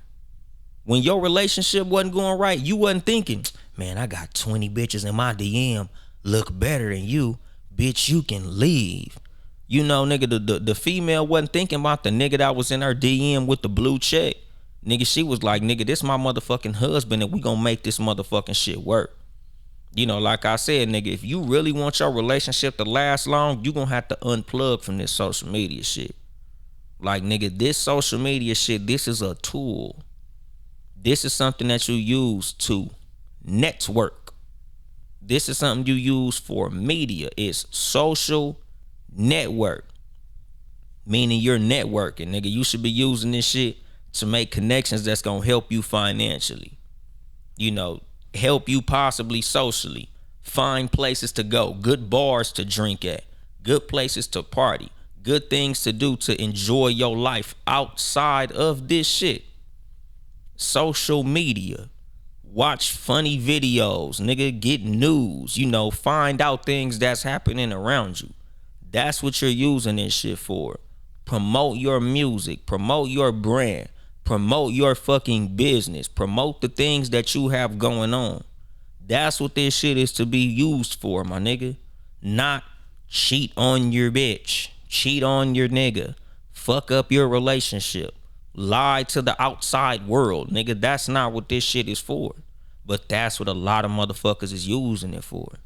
When your relationship wasn't going right, you wasn't thinking, man, I got 20 bitches in my DM look better than you. Bitch, you can leave. You know, nigga, the female wasn't thinking about the nigga that was in her DM with the blue check. Nigga, she was like, nigga, this my motherfucking husband and we gonna make this motherfucking shit work. You know, like I said, nigga, if you really want your relationship to last long, you gonna have to unplug from this social media shit. Like, nigga, this social media shit, this is a tool. This is something that you use to network. This is something you use for media. It's social network. Meaning you're networking, nigga. You should be using this shit to make connections that's gonna help you financially. You know, help you possibly socially. Find places to go, good bars to drink at, good places to party, good things to do to enjoy your life outside of this shit. Social media. Watch funny videos, nigga, get news, you know, find out things that's happening around you. That's what you're using this shit for. Promote your music, promote your brand, promote your fucking business, promote the things that you have going on. That's what this shit is to be used for, my nigga. Not cheat on your bitch, cheat on your nigga, fuck up your relationship, lie to the outside world, nigga. That's not what this shit is for. But that's what a lot of motherfuckers is using it for.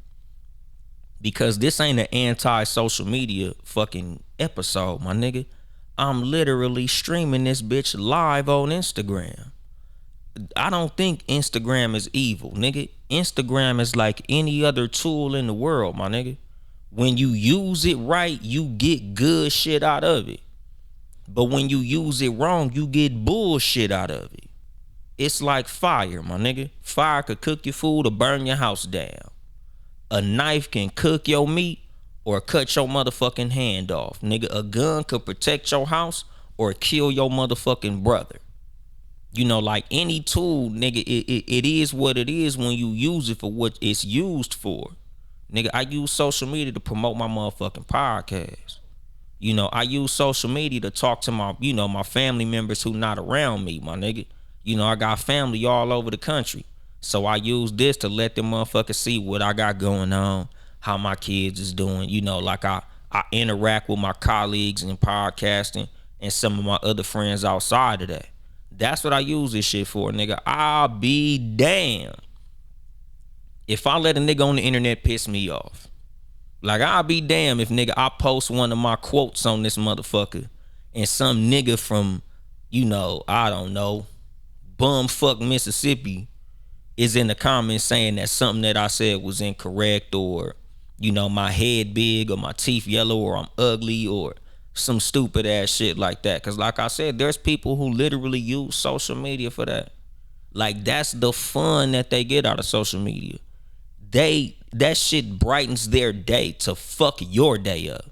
Because this ain't an anti-social media fucking episode, my nigga. I'm literally streaming this bitch live on Instagram. I don't think Instagram is evil, nigga. Instagram is like any other tool in the world, my nigga. When you use it right, you get good shit out of it. But when you use it wrong, you get bullshit out of it. It's like fire, my nigga. Fire could cook your food or burn your house down. A knife can cook your meat or cut your motherfucking hand off. Nigga, a gun could protect your house or kill your motherfucking brother. You know, like any tool, nigga, it is what it is when you use it for what it's used for. Nigga, I use social media to promote my motherfucking podcast. You know, I use social media to talk to my, you know, my family members who not around me, my nigga. You know, I got family all over the country. So I use this to let them motherfuckers see what I got going on, how my kids is doing. You know, like I interact with my colleagues in podcasting and some of my other friends outside of that. That's what I use this shit for, nigga. I'll be damned if I let a nigga on the internet piss me off. Like, I'll be damned if, nigga, I post one of my quotes on this motherfucker and some nigga from, you know, I don't know, bumfuck Mississippi is in the comments saying that something that I said was incorrect, or, you know, my head big, or my teeth yellow, or I'm ugly, or some stupid ass shit like that. Cause like I said, there's people who literally use social media for that. Like, that's the fun that they get out of social media. That shit brightens their day to fuck your day up.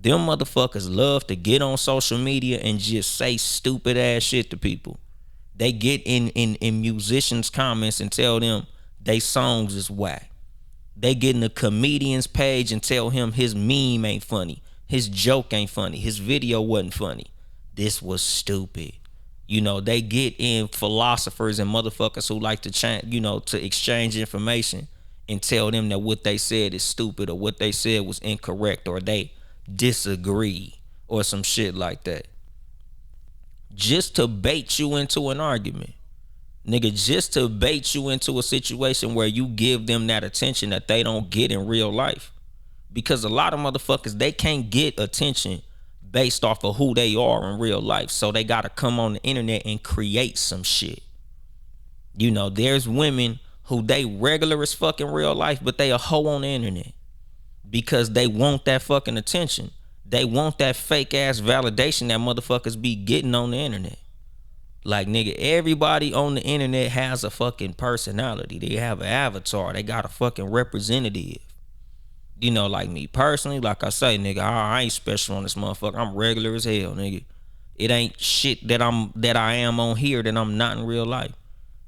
Them motherfuckers love to get on social media and just say stupid ass shit to people. They get in musicians' comments and tell them they songs is whack. They get in the comedian's page and tell him his meme ain't funny, his joke ain't funny, his video wasn't funny. This was stupid. You know, they get in philosophers and motherfuckers who like to to exchange information and tell them that what they said is stupid, or what they said was incorrect, or they disagree, or some shit like that. Just to bait you into an argument. Nigga, just to bait you into a situation where you give them that attention that they don't get in real life. because a lot of motherfuckers, they can't get attention based off of who they are in real life. So they gotta come on the internet and create some shit. You know, there's women who they regular as fuck in real life, but they a hoe on the internet because they want that fucking attention. They want that fake ass validation that motherfuckers be getting on the internet. Like, nigga, everybody on the internet has a fucking personality. They have an avatar. They got a fucking representative. You know, like me personally, like I say, nigga, I ain't special on this motherfucker. I'm regular as hell, nigga. It ain't shit that I am on here that I'm not in real life.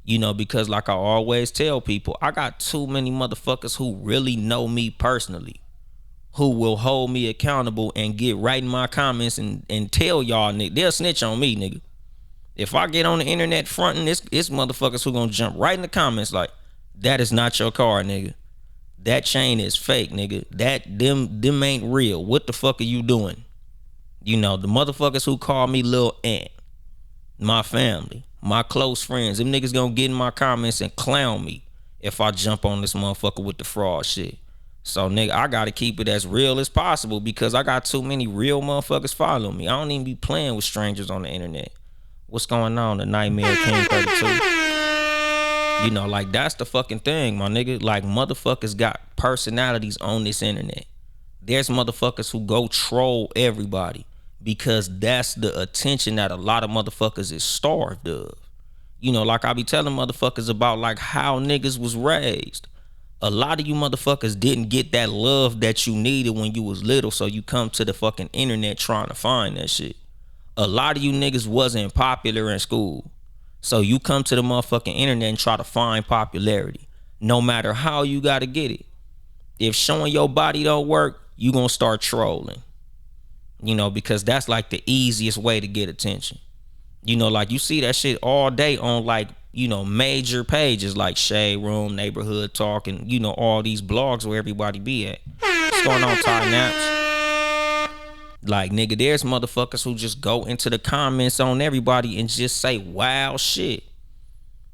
You know, because like I always tell people, I got too many motherfuckers who really know me personally, who will hold me accountable and get right in my comments and tell y'all, nigga, they'll snitch on me, nigga. If I get on the internet fronting, it's motherfuckers who gonna jump right in the comments like, that is not your car, nigga. That chain is fake, nigga. Them ain't real. What the fuck are you doing? You know, the motherfuckers who call me Lil Ant, my family, my close friends, them niggas gonna get in my comments and clown me if I jump on this motherfucker with the fraud shit. So, nigga, I gotta keep it as real as possible because I got too many real motherfuckers following me. I don't even be playing with strangers on the internet. What's going on? The Nightmare King 32. You know, like, that's the fucking thing, my nigga. Like, motherfuckers got personalities on this internet. There's motherfuckers who go troll everybody because that's the attention that a lot of motherfuckers is starved of. You know, like I be telling motherfuckers about like how niggas was raised. A lot of you motherfuckers didn't get that love that you needed when you was little, so you come to the fucking internet trying to find that shit. A lot of you niggas wasn't popular in school, so you come to the motherfucking internet and try to find popularity. No matter how you gotta get it. If showing your body don't work, you gonna start trolling. You know, because that's like the easiest way to get attention. You know, like you see that shit all day on like, you know, major pages like Shade Room, Neighborhood Talk, and you know, all these blogs where everybody be at. What's going on, Ty Naps? Like, nigga, there's motherfuckers who just go into the comments on everybody and just say wild shit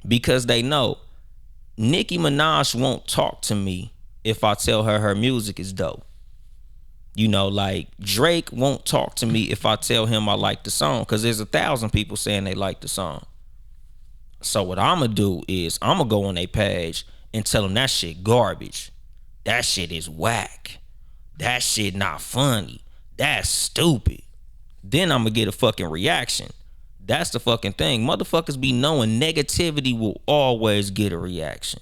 because they know Nicki Minaj won't talk to me if I tell her music is dope. You know, like Drake won't talk to me if I tell him I like the song because there's 1,000 people saying they like the song. So what I'm gonna do is I'm gonna go on their page and tell them that shit garbage. That shit is whack. That shit not funny. That's stupid. Then I'm gonna get a fucking reaction. That's the fucking thing. Motherfuckers be knowing negativity will always get a reaction.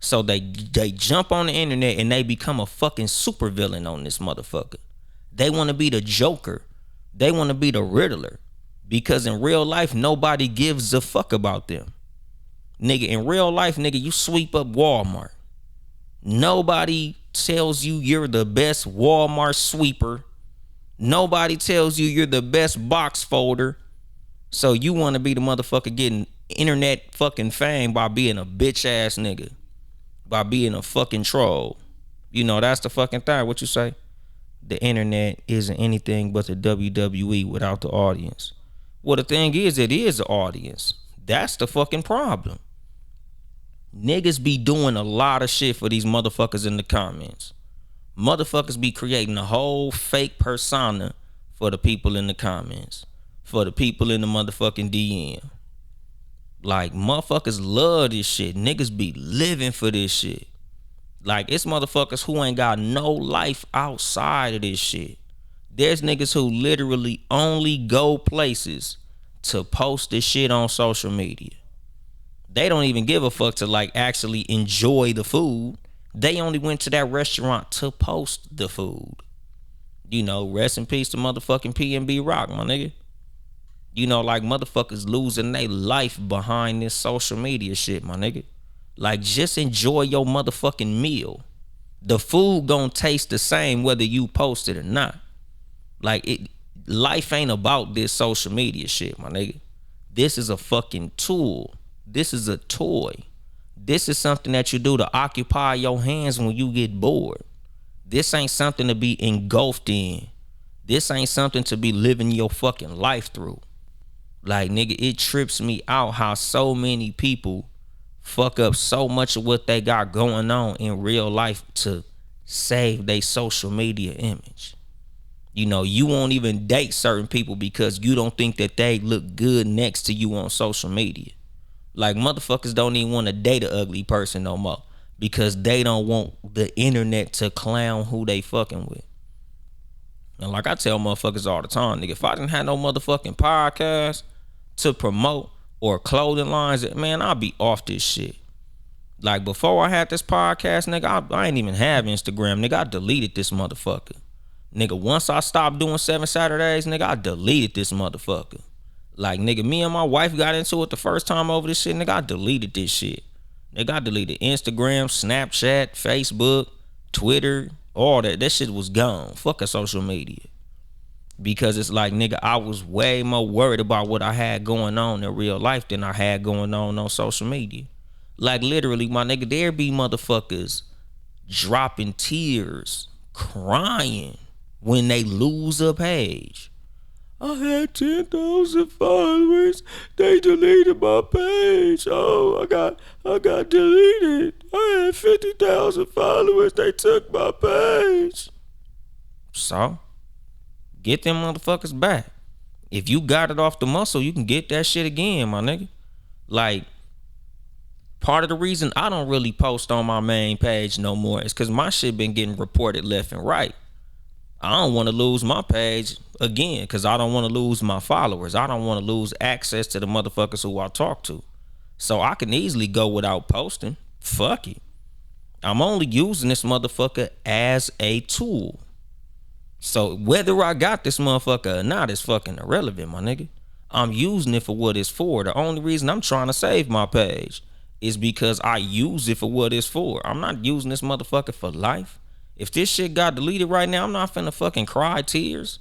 So they jump on the internet and they become a fucking supervillain on this motherfucker. They want to be the Joker. They want to be the Riddler. Because in real life, nobody gives a fuck about them. Nigga, in real life, nigga, you sweep up Walmart. Nobody tells you you're the best Walmart sweeper. Nobody tells you you're the best box folder. So you want to be the motherfucker getting internet fucking fame by being a bitch ass nigga. By being a fucking troll. You know, that's the fucking thing. What you say? The internet isn't anything but the WWE without the audience. Well, the thing is, it is the audience. That's the fucking problem. Niggas be doing a lot of shit for these motherfuckers in the comments. Motherfuckers be creating a whole fake persona for the people in the comments. For the people in the motherfucking DM. Like, motherfuckers love this shit. Niggas be living for this shit. Like, it's motherfuckers who ain't got no life outside of this shit. There's niggas who literally only go places to post this shit on social media. They don't even give a fuck to like actually enjoy the food. They only went to that restaurant to post the food. You know, rest in peace to motherfucking PNB Rock, my nigga. You know, like motherfuckers losing their life behind this social media shit, my nigga. Like, just enjoy your motherfucking meal. The food gonna taste the same whether you post it or not. Like, life ain't about this social media shit, my nigga. This is a fucking tool. This is a toy. This is something that you do to occupy your hands when you get bored. This ain't something to be engulfed in. This ain't something to be living your fucking life through. Like, nigga, it trips me out how so many people fuck up so much of what they got going on in real life to save their social media image. You know, you won't even date certain people because you don't think that they look good next to you on social media. Like motherfuckers don't even want to date an ugly person no more because they don't want the internet to clown who they fucking with. And like I tell motherfuckers all the time, nigga, if I didn't have no motherfucking podcast to promote or clothing lines, man, I'd be off this shit. Like before I had this podcast, nigga, I ain't even have Instagram, nigga. I deleted this motherfucker. Nigga, once I stopped doing 7 Saturdays, nigga, I deleted this motherfucker. Like, nigga, me and my wife got into it the first time over this shit, nigga, I deleted this shit. Nigga, I deleted Instagram, Snapchat, Facebook, Twitter, all that. That shit was gone. Fuck a social media. Because it's like, nigga, I was way more worried about what I had going on in real life than I had going on social media. Like, literally, my nigga, there be motherfuckers dropping tears, crying when they lose a page. I had 10,000 followers. They deleted my page. Oh, I got deleted. I had 50,000 followers. They took my page. So, get them motherfuckers back. If you got it off the muscle, you can get that shit again, my nigga. Like, part of the reason I don't really post on my main page no more is because my shit been getting reported left and right. I don't want to lose my page again because I don't want to lose my followers. I don't want to lose access to the motherfuckers who I talk to. So I can easily go without posting. Fuck it. I'm only using this motherfucker as a tool. So whether I got this motherfucker or not is fucking irrelevant, my nigga. I'm using it for what it's for. The only reason I'm trying to save my page is because I use it for what it's for. I'm not using this motherfucker for life. If this shit got deleted right now, I'm not finna fucking cry tears.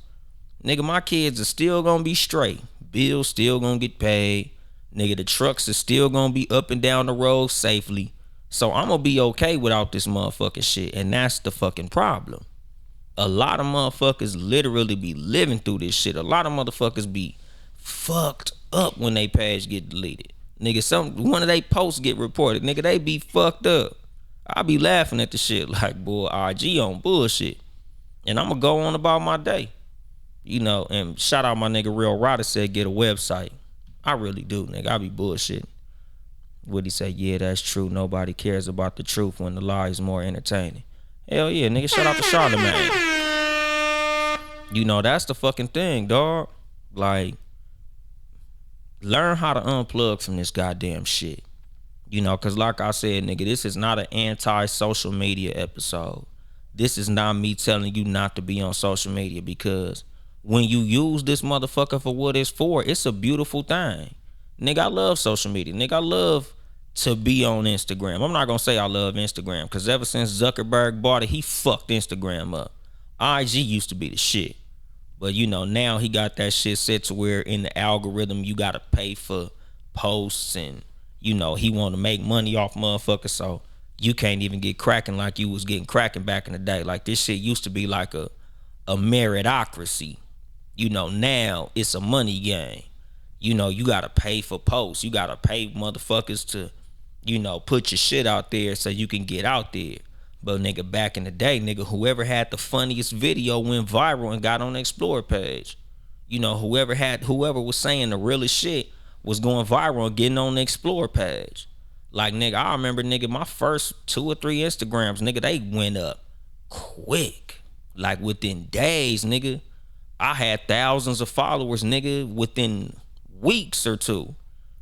Nigga, my kids are still gonna be straight. Bills still gonna get paid. Nigga, the trucks are still gonna be up and down the road safely. So I'm gonna be okay without this motherfucking shit. And that's the fucking problem. A lot of motherfuckers literally be living through this shit. A lot of motherfuckers be fucked up when they page get deleted. Nigga, one of they posts get reported. Nigga, they be fucked up. I be laughing at the shit like, boy, IG on bullshit. And I'm gonna go on about my day. You know, and shout out my nigga Real Rider said get a website. I really do, nigga. I be bullshitting. What he say? Yeah, that's true. Nobody cares about the truth when the lie is more entertaining. Hell yeah, nigga. Shout out to Charlamagne. You know, that's the fucking thing, dog. Like, learn how to unplug from this goddamn shit. You know, because like I said, nigga, this is not an anti-social media episode. This is not me telling you not to be on social media, because when you use this motherfucker for what it's for, it's a beautiful thing. Nigga, I love social media. Nigga, I love to be on Instagram. I'm not going to say I love Instagram, because ever since Zuckerberg bought it, he fucked Instagram up. IG used to be the shit. But, you know, now he got that shit set to where in the algorithm you got to pay for posts, and you know, he want to make money off motherfuckers, so you can't even get cracking like you was getting cracking back in the day. Like, this shit used to be like a meritocracy. You know, now it's a money game. You know, you got to pay for posts. You got to pay motherfuckers to, you know, put your shit out there so you can get out there. But, nigga, back in the day, nigga, whoever had the funniest video went viral and got on the Explore page. You know, whoever was saying the realest shit was going viral and getting on the Explore page. Like, nigga, I remember, nigga, my first 2 or 3 Instagrams, nigga, they went up quick. Like, within days, nigga, I had thousands of followers, nigga, within weeks or two.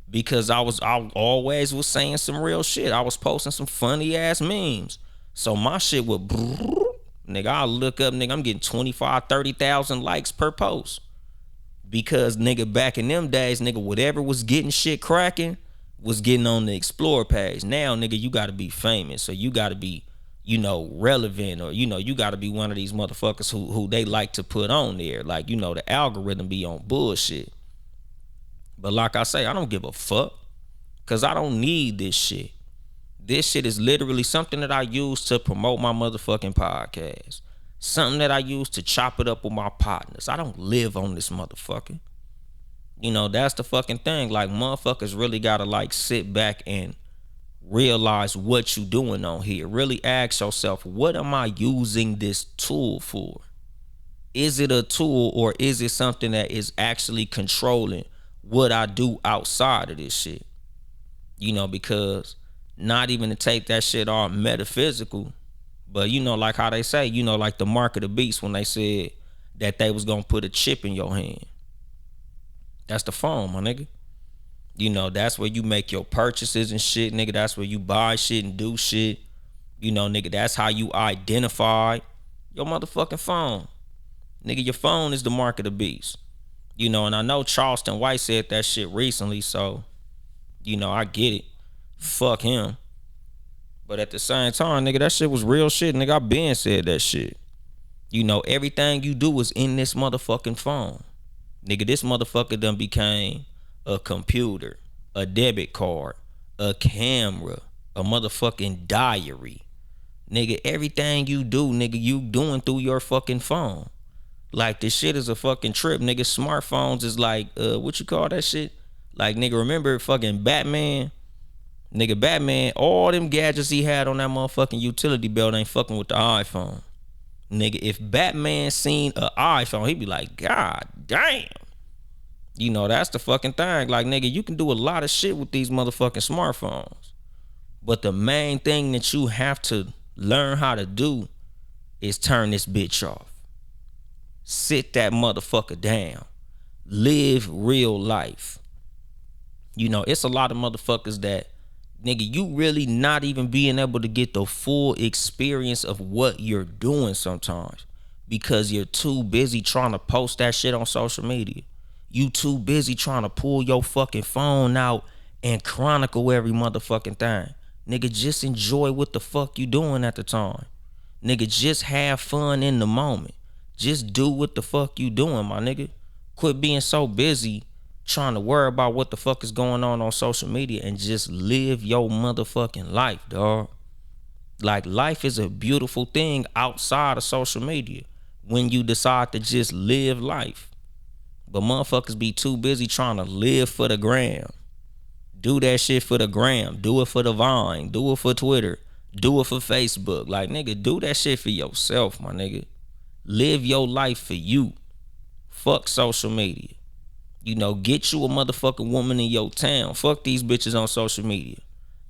Because I always was saying some real shit. I was posting some funny ass memes. So my shit would, nigga, I'll look up, nigga, I'm getting 25, 30,000 likes per post. Because, nigga, back in them days, nigga, whatever was getting shit cracking was getting on the Explore page. Now, nigga, you got to be famous. So you got to be, you know, relevant, or, you know, you got to be one of these motherfuckers who they like to put on there. Like, you know, the algorithm be on bullshit. But like I say, I don't give a fuck, because I don't need this shit. This shit is literally something that I use to promote my motherfucking podcast. Something that I use to chop it up with my partners. I don't live on this motherfucker. You know, that's the fucking thing. Like, motherfuckers really gotta, like, sit back and realize what you doing on here. Really ask yourself, what am I using this tool for? Is it a tool, or is it something that is actually controlling what I do outside of this shit? Because not even to take that shit all metaphysical, but like how they say, like the mark of the beast, when they said that they was gonna put a chip in your hand. That's the phone, my nigga. That's where you make your purchases and shit, nigga. That's where you buy shit and do shit. Nigga, that's how you identify your motherfucking phone. Nigga, your phone is the mark of the beast. And I know Charleston White said that shit recently, so, I get it. Fuck him. But at the same time, nigga, that shit was real shit. Nigga, I been said that shit. Everything you do is in this motherfucking phone. Nigga, this motherfucker done became a computer, a debit card, a camera, a motherfucking diary. Nigga, everything you do, nigga, you doing through your fucking phone. Like, this shit is a fucking trip, nigga. Smartphones is like, what you call that shit? Like, nigga, remember fucking Batman? Nigga, Batman, all them gadgets he had on that motherfucking utility belt ain't fucking with the iPhone. Nigga, if Batman seen an iPhone, he'd be like, God damn. That's the fucking thing. Like, nigga, you can do a lot of shit with these motherfucking smartphones. But the main thing that you have to learn how to do is turn this bitch off. Sit that motherfucker down. Live real life. It's a lot of motherfuckers that, nigga, you really not even being able to get the full experience of what you're doing sometimes because you're too busy trying to post that shit on social media. You too busy trying to pull your fucking phone out and chronicle every motherfucking thing. Nigga, just enjoy what the fuck you doing at the time. Nigga, just have fun in the moment. Just do what the fuck you doing, my nigga. Quit being so busy trying to worry about what the fuck is going on social media and just live your motherfucking life, dog. Like, life is a beautiful thing outside of social media when you decide to just live life. But motherfuckers be too busy trying to live for the gram. Do that shit for the gram. Do it for the Vine. Do it for Twitter. Do it for Facebook. Like, nigga, do that shit for yourself, my nigga. Live your life for you. Fuck social media. Get you a motherfucking woman in your town. Fuck these bitches on social media.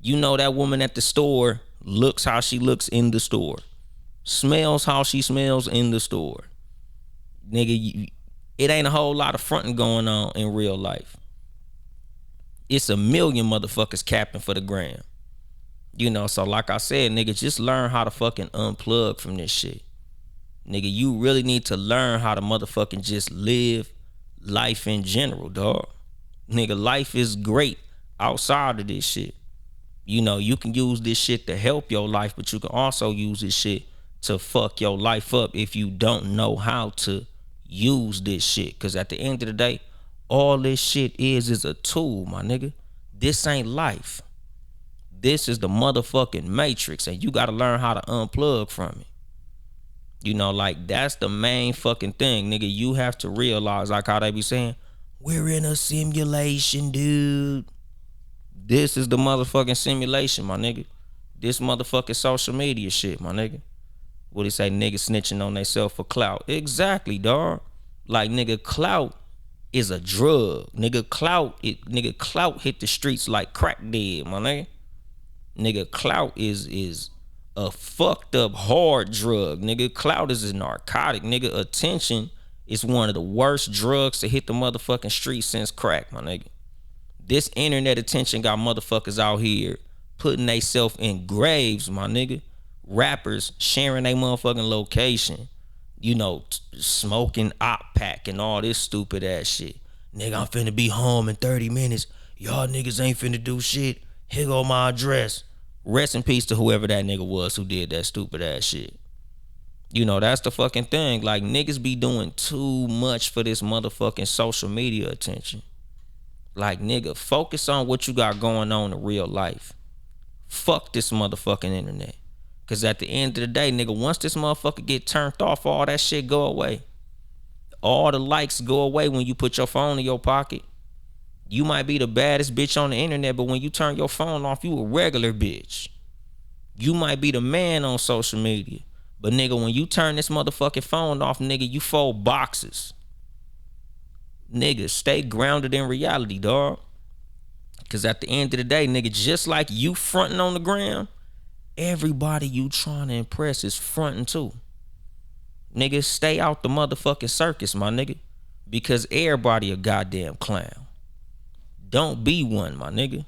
That woman at the store looks how she looks in the store. Smells how she smells in the store. Nigga, it ain't a whole lot of fronting going on in real life. It's a million motherfuckers capping for the gram. So like I said, nigga, just learn how to fucking unplug from this shit. Nigga, you really need to learn how to motherfucking just live life in general, dog. Nigga, life is great outside of this shit. You can use this shit to help your life, but you can also use this shit to fuck your life up if you don't know how to use this shit. Because at the end of the day, all this shit is a tool, my nigga. This ain't life. This is the motherfucking matrix, and you gotta learn how to unplug from it. Like, that's the main fucking thing, nigga. You have to realize, like how they be saying, we're in a simulation, dude. This is the motherfucking simulation, my nigga. This motherfucking social media shit, my nigga. What they say, nigga snitching on themselves for clout. Exactly, dog. Like, nigga, clout is a drug. Nigga, clout hit the streets like crack dead, my nigga. Nigga, clout is a fucked up hard drug. Nigga, clout is a narcotic. Nigga, attention is one of the worst drugs to hit the motherfucking streets since crack, my nigga. This internet attention got motherfuckers out here putting they self in graves, my nigga. Rappers sharing they motherfucking location. Smoking op pack and all this stupid ass shit. Nigga, I'm finna be home in 30 minutes. Y'all niggas ain't finna do shit. Here go my address. Rest in peace to whoever that nigga was who did that stupid ass shit. That's the fucking thing. Like, niggas be doing too much for this motherfucking social media attention. Like, nigga, focus on what you got going on in real life. Fuck this motherfucking internet. Cause at the end of the day, nigga, once this motherfucker get turned off, all that shit go away. All the likes go away when you put your phone in your pocket. You might be the baddest bitch on the internet, but when you turn your phone off, you a regular bitch. You might be the man on social media, but nigga, when you turn this motherfucking phone off, nigga, you fold boxes. Nigga, stay grounded in reality, dog. Cause at the end of the day, nigga, just like you fronting on the gram, everybody you trying to impress is fronting too. Nigga, stay out the motherfucking circus, my nigga. Because everybody a goddamn clown. Don't be one, my nigga.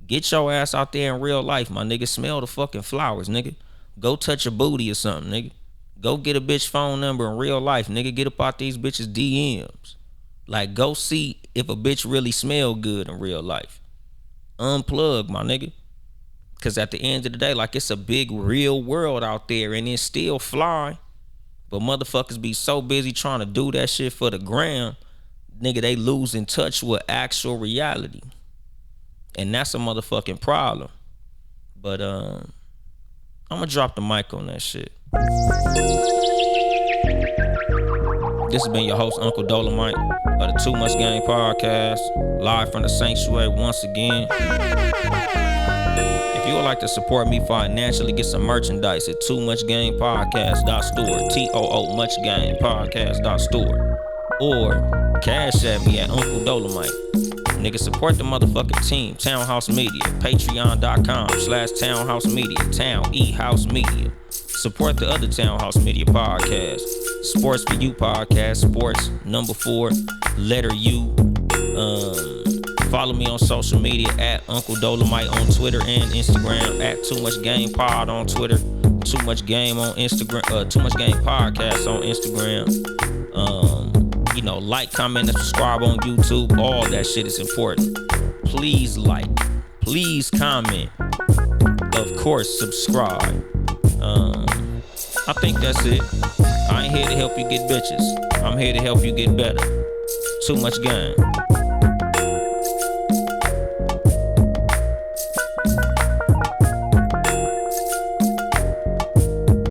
Get your ass out there in real life, my nigga. Smell the fucking flowers, nigga. Go touch a booty or something, nigga. Go get a bitch phone number in real life, nigga. Get up out these bitches DMs. Like, go see if a bitch really smell good in real life. Unplug, my nigga. Cause at the end of the day, like, it's a big real world out there and it's still fly. But motherfuckers be so busy trying to do that shit for the gram, nigga, they lose in touch with actual reality. And that's a motherfucking problem. But I'm gonna drop the mic on that shit. This has been your host, Uncle Dolomite, of the Too Much Game Podcast, live from the Sanctuary once again. If you would like to support me financially, get some merchandise at toomuchgamepodcast.store, TOO muchgamepodcast.store, or cash at me at Uncle Dolomite. Nigga, support the motherfucking team, Townhouse Media, patreon.com/Townhouse Media, Town E House Media. Support the other Townhouse Media podcasts, Sports for You podcast, Sports #4, letter U. Follow me on social media at Uncle Dolomite on Twitter and Instagram, at Too Much Game Pod on Twitter, Too Much Game on Instagram, Too Much Game Podcast on Instagram. You know, like, comment, and subscribe on YouTube. All that shit is important. Please like, please comment. Of course, subscribe. I think that's it. I ain't here to help you get bitches. I'm here to help you get better. Too much game.